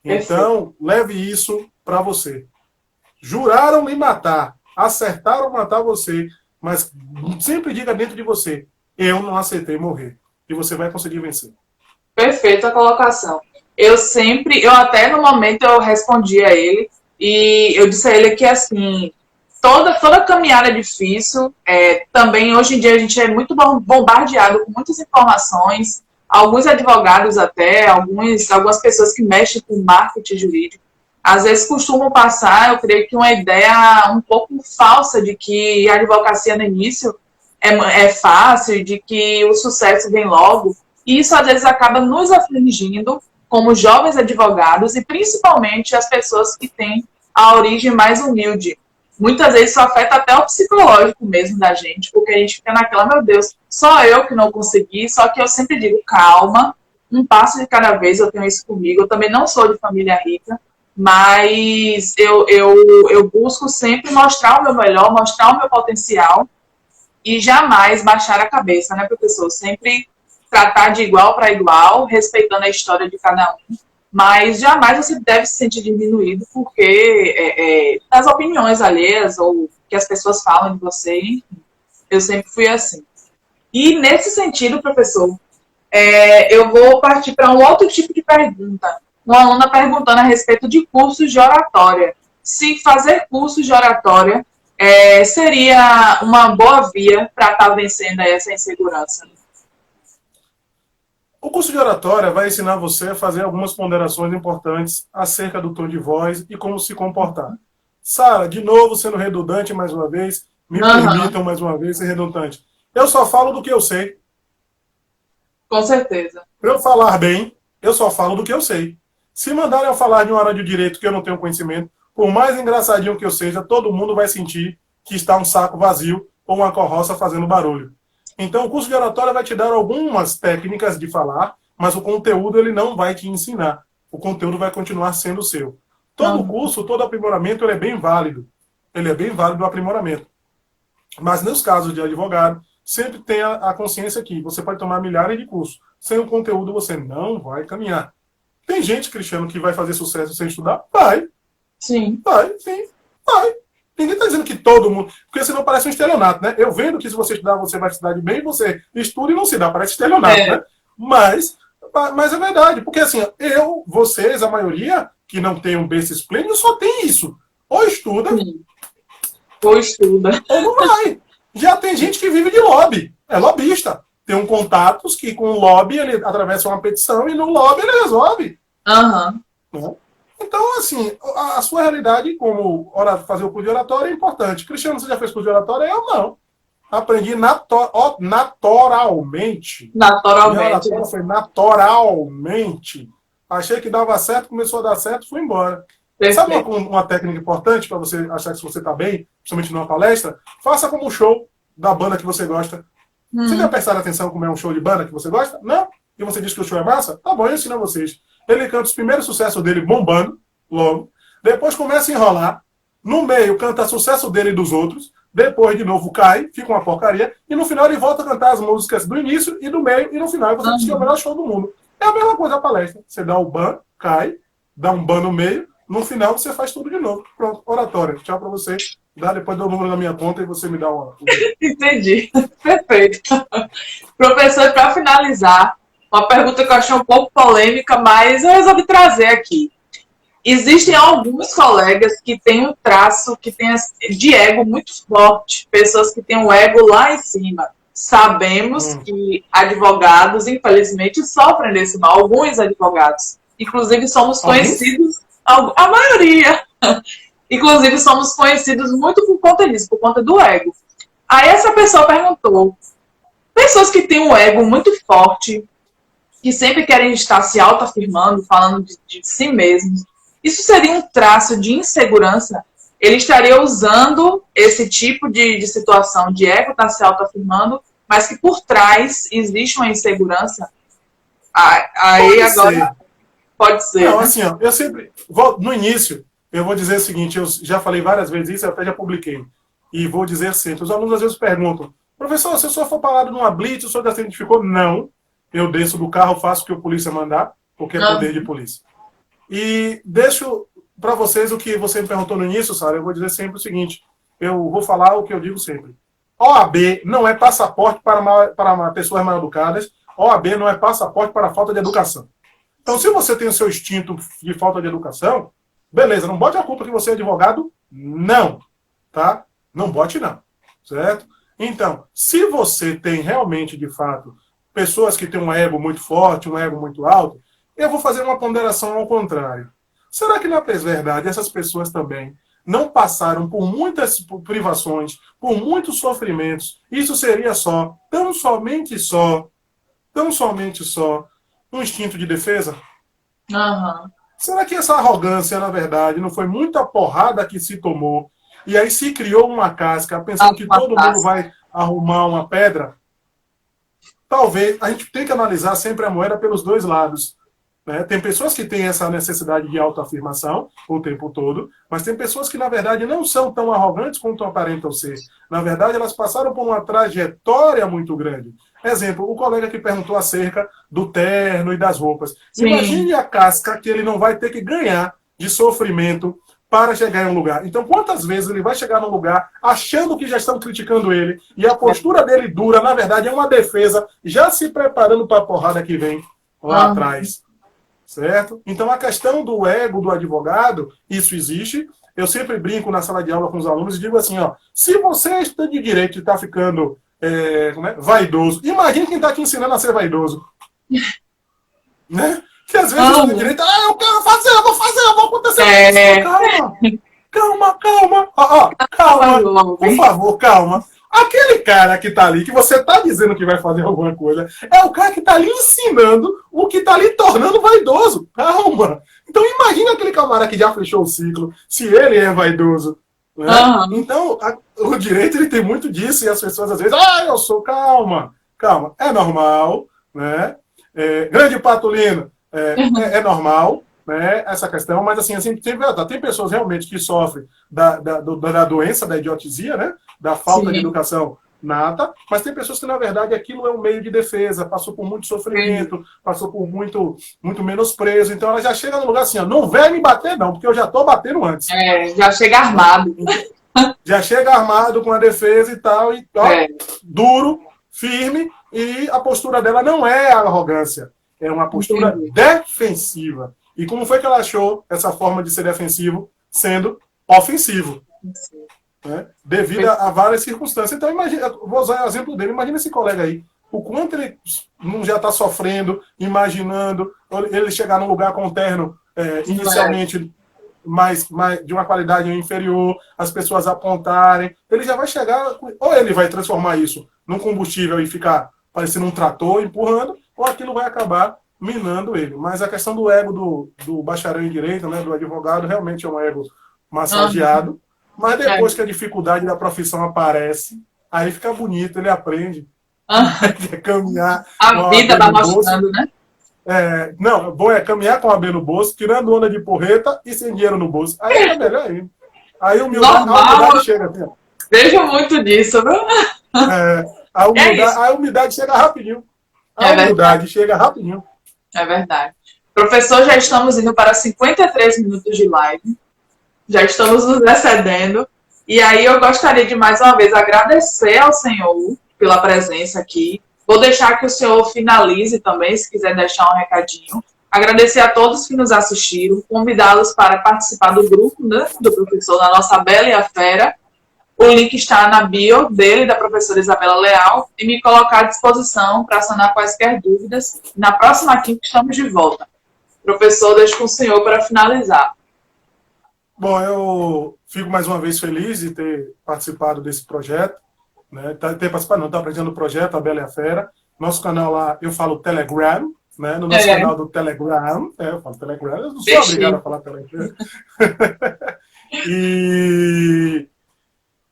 Então, leve isso para você. Juraram me matar, acertaram matar você, mas sempre diga dentro de você, eu não aceitei morrer. E você vai conseguir vencer. Perfeita colocação. Eu até no momento eu respondi a ele e eu disse a ele que assim, toda caminhada é difícil, também hoje em dia a gente é muito bombardeado com muitas informações, alguns advogados até, algumas pessoas que mexem com marketing jurídico, às vezes costumam passar, eu creio que uma ideia um pouco falsa de que a advocacia no início é fácil, de que o sucesso vem logo, e isso às vezes acaba nos afligindo como jovens advogados e principalmente as pessoas que têm a origem mais humilde. Muitas vezes isso afeta até o psicológico mesmo da gente, porque a gente fica naquela, meu Deus, só eu que não consegui, só que eu sempre digo, calma, um passo de cada vez, eu tenho isso comigo, eu também não sou de família rica, mas eu busco sempre mostrar o meu melhor, mostrar o meu potencial e jamais baixar a cabeça, né, professor? Sempre tratar de igual para igual, respeitando a história de cada um, mas jamais você deve se sentir diminuído porque das opiniões alheias ou que as pessoas falam de você, enfim. Eu sempre fui assim. E nesse sentido, professor, eu vou partir para um outro tipo de pergunta. Uma aluna perguntando a respeito de cursos de oratória. Se fazer cursos de oratória seria uma boa via para estar vencendo essa insegurança. O curso de oratória vai ensinar você a fazer algumas ponderações importantes acerca do tom de voz e como se comportar. Sara, de novo, sendo redundante mais uma vez, me permitam mais uma vez ser redundante. Eu só falo do que eu sei. Com certeza. Para eu falar bem, eu só falo do que eu sei. Se mandarem eu falar de uma área de direito que eu não tenho conhecimento, por mais engraçadinho que eu seja, todo mundo vai sentir que está um saco vazio ou uma carroça fazendo barulho. Então, o curso de oratória vai te dar algumas técnicas de falar, mas o conteúdo ele não vai te ensinar. O conteúdo vai continuar sendo seu. Todo curso, todo aprimoramento, ele é bem válido. Ele é bem válido o aprimoramento. Mas, nos casos de advogado, sempre tenha a consciência que você pode tomar milhares de cursos. Sem o conteúdo, você não vai caminhar. Tem gente, Cristiano, que vai fazer sucesso sem estudar? Vai. Sim. Vai, sim. Vai. Ninguém está dizendo que todo mundo... Porque senão parece um estelionato, né? Eu vendo que se você estudar, você vai estudar de bem, você estuda e não se dá. Parece estelionato, né? Mas é verdade. Porque assim, vocês, a maioria, que não tem um berço esplêndido, só tem isso. Ou estuda... Sim. Ou estuda. Ou não vai. Já tem gente que vive de lobby. É lobista. Tem um contatos que com o lobby ele atravessa uma petição e no lobby ele resolve. Uhum. Então, Então, assim, a sua realidade como fazer o curso de oratória é importante. Cristiano, você já fez curso de oratória? Eu não. Aprendi naturalmente. Minha Naturalmente. oratória foi naturalmente. Achei que dava certo, começou a dar certo, fui embora. Sabe Perfeito. uma técnica importante para você achar que você está bem, principalmente numa palestra? Faça como um show da banda que você gosta. Você já prestaram atenção como é um show de banda que você gosta? Não? E você diz que o show é massa? Tá bom, eu ensino a vocês. Ele canta os primeiros sucessos dele bombando, logo. Depois começa a enrolar. No meio canta sucesso dele e dos outros. Depois, de novo, cai, fica uma porcaria. E no final ele volta a cantar as músicas do início e do meio. E no final você diz que é o melhor show do mundo. É a mesma coisa a palestra. Você dá o ban, cai, dá um ban no meio. No final você faz tudo de novo. Pronto, oratória. Tchau pra você. Dá, depois dou o número na minha conta e você me dá uma. Entendi. Perfeito. Professor, para finalizar, uma pergunta que eu achei um pouco polêmica, mas eu resolvi trazer aqui. Existem alguns colegas que têm um traço que tem de ego muito forte, pessoas que têm o ego lá em cima. Sabemos que advogados, infelizmente, sofrem desse mal, alguns advogados. Inclusive, somos conhecidos, a maioria, inclusive, somos conhecidos muito por conta disso, por conta do ego. Aí essa pessoa perguntou, pessoas que têm um ego muito forte, que sempre querem estar se autoafirmando, falando de si mesmos, isso seria um traço de insegurança? Ele estaria usando esse tipo de situação de ego, estar se autoafirmando, mas que por trás existe uma insegurança? Aí agora pode ser. Não, assim, ó, eu sempre, no início, eu vou dizer o seguinte, eu já falei várias vezes isso, eu até já publiquei, e vou dizer sempre, os alunos às vezes perguntam, professor, se o senhor for parado numa blitz, o senhor já se identificou? Não, eu desço do carro, faço o que o polícia mandar, porque é poder de polícia. E deixo para vocês o que você me perguntou no início, Sara, eu vou dizer sempre o seguinte, eu vou falar o que eu digo sempre. OAB não é passaporte para pessoas mal educadas, OAB não é passaporte para falta de educação. Então, se você tem o seu instinto de falta de educação, beleza, não bote a culpa que você é advogado, não, tá? Não bote não, certo? Então, se você tem realmente, de fato, pessoas que têm um ego muito forte, um ego muito alto, eu vou fazer uma ponderação ao contrário. Será que, na verdade, essas pessoas também não passaram por muitas privações, por muitos sofrimentos? Isso seria tão somente só, um instinto de defesa? Será que essa arrogância, na verdade, não foi muita porrada que se tomou e aí se criou uma casca pensando que todo mundo vai arrumar uma pedra? Talvez, a gente tem que analisar sempre a moeda pelos dois lados. Né? Tem pessoas que têm essa necessidade de autoafirmação o tempo todo, mas tem pessoas que, na verdade, não são tão arrogantes quanto aparentam ser. Na verdade, elas passaram por uma trajetória muito grande. Exemplo, o colega que perguntou acerca do terno e das roupas. Sim. Imagine a casca que ele não vai ter que ganhar de sofrimento para chegar em um lugar. Então, quantas vezes ele vai chegar num lugar achando que já estão criticando ele e a postura dele dura, na verdade, é uma defesa, já se preparando para a porrada que vem lá atrás. Certo? Então, a questão do ego do advogado, isso existe. Eu sempre brinco na sala de aula com os alunos e digo assim, ó, se você é estudante de direito e está ficando vaidoso, imagine quem está te ensinando a ser vaidoso. Né? Que às vezes o direito, eu quero fazer, eu vou acontecer isso. Calma. Calma. Por favor, calma. Aquele cara que tá ali, que você tá dizendo que vai fazer alguma coisa, é o cara que tá ali ensinando o que tá ali tornando vaidoso. Calma. Então imagina aquele camarada que já fechou o ciclo, se ele é vaidoso. Né? Então, o direito ele tem muito disso, e as pessoas às vezes, eu sou, calma. É normal, né? Grande Patulino, é normal, né, essa questão, mas assim, tem pessoas realmente que sofrem da doença, da idiotesia, né, da falta de educação nata, mas tem pessoas que, na verdade, aquilo é um meio de defesa, passou por muito sofrimento, passou por muito menosprezo, então ela já chega no lugar assim, ó, não vem me bater não, porque eu já tô batendo antes. Já chega armado. Já chega armado com a defesa e tal, e duro, firme, e a postura dela não é arrogância, é uma postura defensiva. E como foi que ela achou essa forma de ser defensivo sendo ofensivo? Né? Devido a várias circunstâncias. Então, imagina, vou usar o exemplo dele. Imagina esse colega aí. O quanto ele não já está sofrendo, imaginando ele chegar num lugar com o terno inicialmente de uma qualidade inferior, as pessoas apontarem, ele já vai chegar, ou ele vai transformar isso num combustível e ficar parecendo um trator empurrando, ou aquilo vai acabar minando ele. Mas a questão do ego do bacharel em direito, né, do advogado, realmente é um ego massageado, mas depois que a dificuldade da profissão aparece, aí fica bonito, ele aprende a caminhar. A vida tá mostrando, né? Não, bom é caminhar com a B no bolso, tirando onda de porreta e sem dinheiro no bolso. Aí é melhor ainda. Aí a humildade chega. Assim, vejo muito disso, viu? A humildade chega rapidinho. A humildade chega rapidinho. É verdade. Professor, já estamos indo para 53 minutos de live. Já estamos nos excedendo. E aí eu gostaria de mais uma vez agradecer ao senhor pela presença aqui. Vou deixar que o senhor finalize também, se quiser deixar um recadinho. Agradecer a todos que nos assistiram, convidá-los para participar do grupo, né, do professor da nossa Bela e a Fera. O link está na bio dele, da professora Isabela Leal, e me colocar à disposição para sanar quaisquer dúvidas. Na próxima quinta estamos de volta. Professor, deixo com o senhor para finalizar. Bom, eu fico mais uma vez feliz de ter participado desse projeto. Né? Ter participado, não, estou aprendendo o projeto, a Bela e a Fera. Nosso canal lá, eu falo Telegram, né? No nosso canal do Telegram, eu falo Telegram, eu não sou obrigado a falar Telegram. E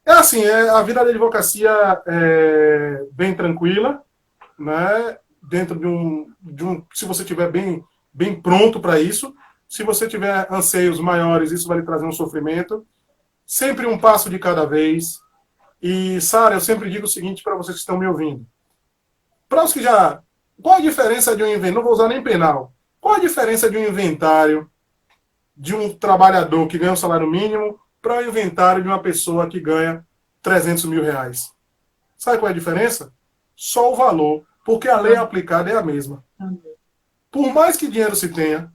é assim, a vida da advocacia é bem tranquila, né? Dentro de um se você estiver bem pronto para isso. Se você tiver anseios maiores, isso vai lhe trazer um sofrimento. Sempre um passo de cada vez. E, Sara, eu sempre digo o seguinte para vocês que estão me ouvindo. Para os que já... Qual a diferença de um inventário? Não vou usar nem penal. Qual a diferença de um inventário de um trabalhador que ganha um salário mínimo para o inventário de uma pessoa que ganha 300 mil reais? Sabe qual é a diferença? Só o valor. Porque a lei aplicada é a mesma. Por mais que dinheiro se tenha,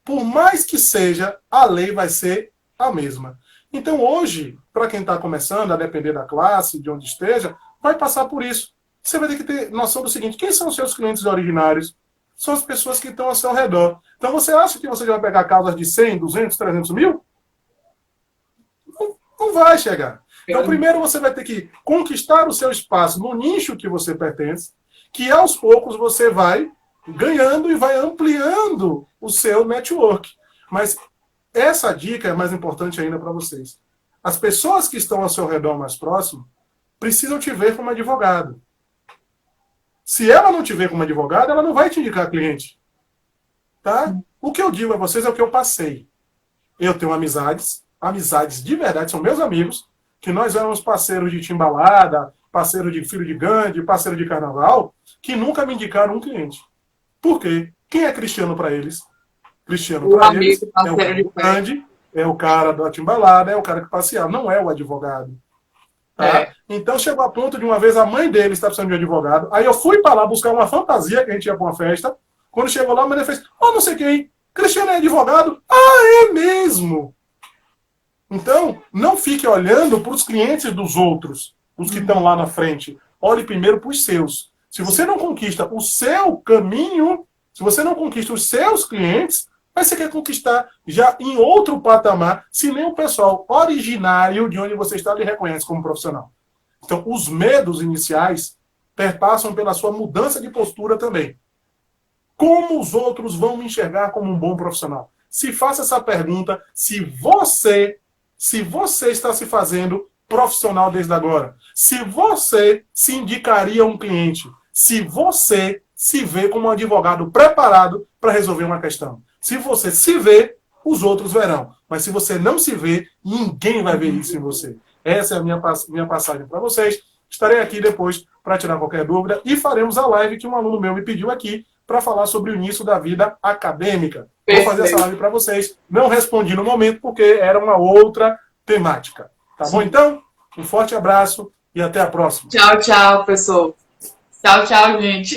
por mais que seja, a lei vai ser a mesma. Então, hoje, para quem está começando, a depender da classe, de onde esteja, vai passar por isso. Você vai ter que ter noção do seguinte: quem são os seus clientes originários? São as pessoas que estão ao seu redor. Então, você acha que você vai pegar causas de 100, 200, 300 mil? Não vai chegar. Então, primeiro você vai ter que conquistar o seu espaço no nicho que você pertence, que aos poucos você vai ganhando e vai ampliando o seu network. Mas essa dica é mais importante ainda para vocês. As pessoas que estão ao seu redor mais próximo precisam te ver como advogado. Se ela não te ver como advogado, ela não vai te indicar cliente. Tá? O que eu digo a vocês é o que eu passei. Eu tenho amizades de verdade, são meus amigos, que nós éramos parceiros de timbalada, parceiro de filho de gangue, parceiro de carnaval, que nunca me indicaram um cliente. Por quê? Quem é Cristiano para eles? Cristiano para eles é o grande, é o cara da timbalada, é o cara que passeava, não é o advogado. Tá? Então chegou a ponto de uma vez a mãe dele estar precisando de um advogado, aí eu fui para lá buscar uma fantasia que a gente ia para uma festa, quando chegou lá a mãe fez, não sei quem, Cristiano é advogado? Ah, é mesmo! Então, não fique olhando para os clientes dos outros, os que estão lá na frente. Olhe primeiro para os seus. Se você não conquista o seu caminho, se você não conquista os seus clientes, mas você quer conquistar já em outro patamar, se nem o pessoal originário de onde você está lhe reconhece como profissional. Então, os medos iniciais perpassam pela sua mudança de postura também. Como os outros vão me enxergar como um bom profissional? Se faça essa pergunta, se você está se fazendo profissional desde agora, se você se indicaria um cliente, se você se vê como um advogado preparado para resolver uma questão. Se você se vê, os outros verão. Mas se você não se vê, ninguém vai ver isso em você. Essa é a minha passagem para vocês. Estarei aqui depois para tirar qualquer dúvida e faremos a live que um aluno meu me pediu aqui para falar sobre o início da vida acadêmica. Vou fazer essa live para vocês. Não respondi no momento porque era uma outra temática. Tá bom, então? Um forte abraço e até a próxima. Tchau, tchau, pessoal. Tchau, tchau, gente.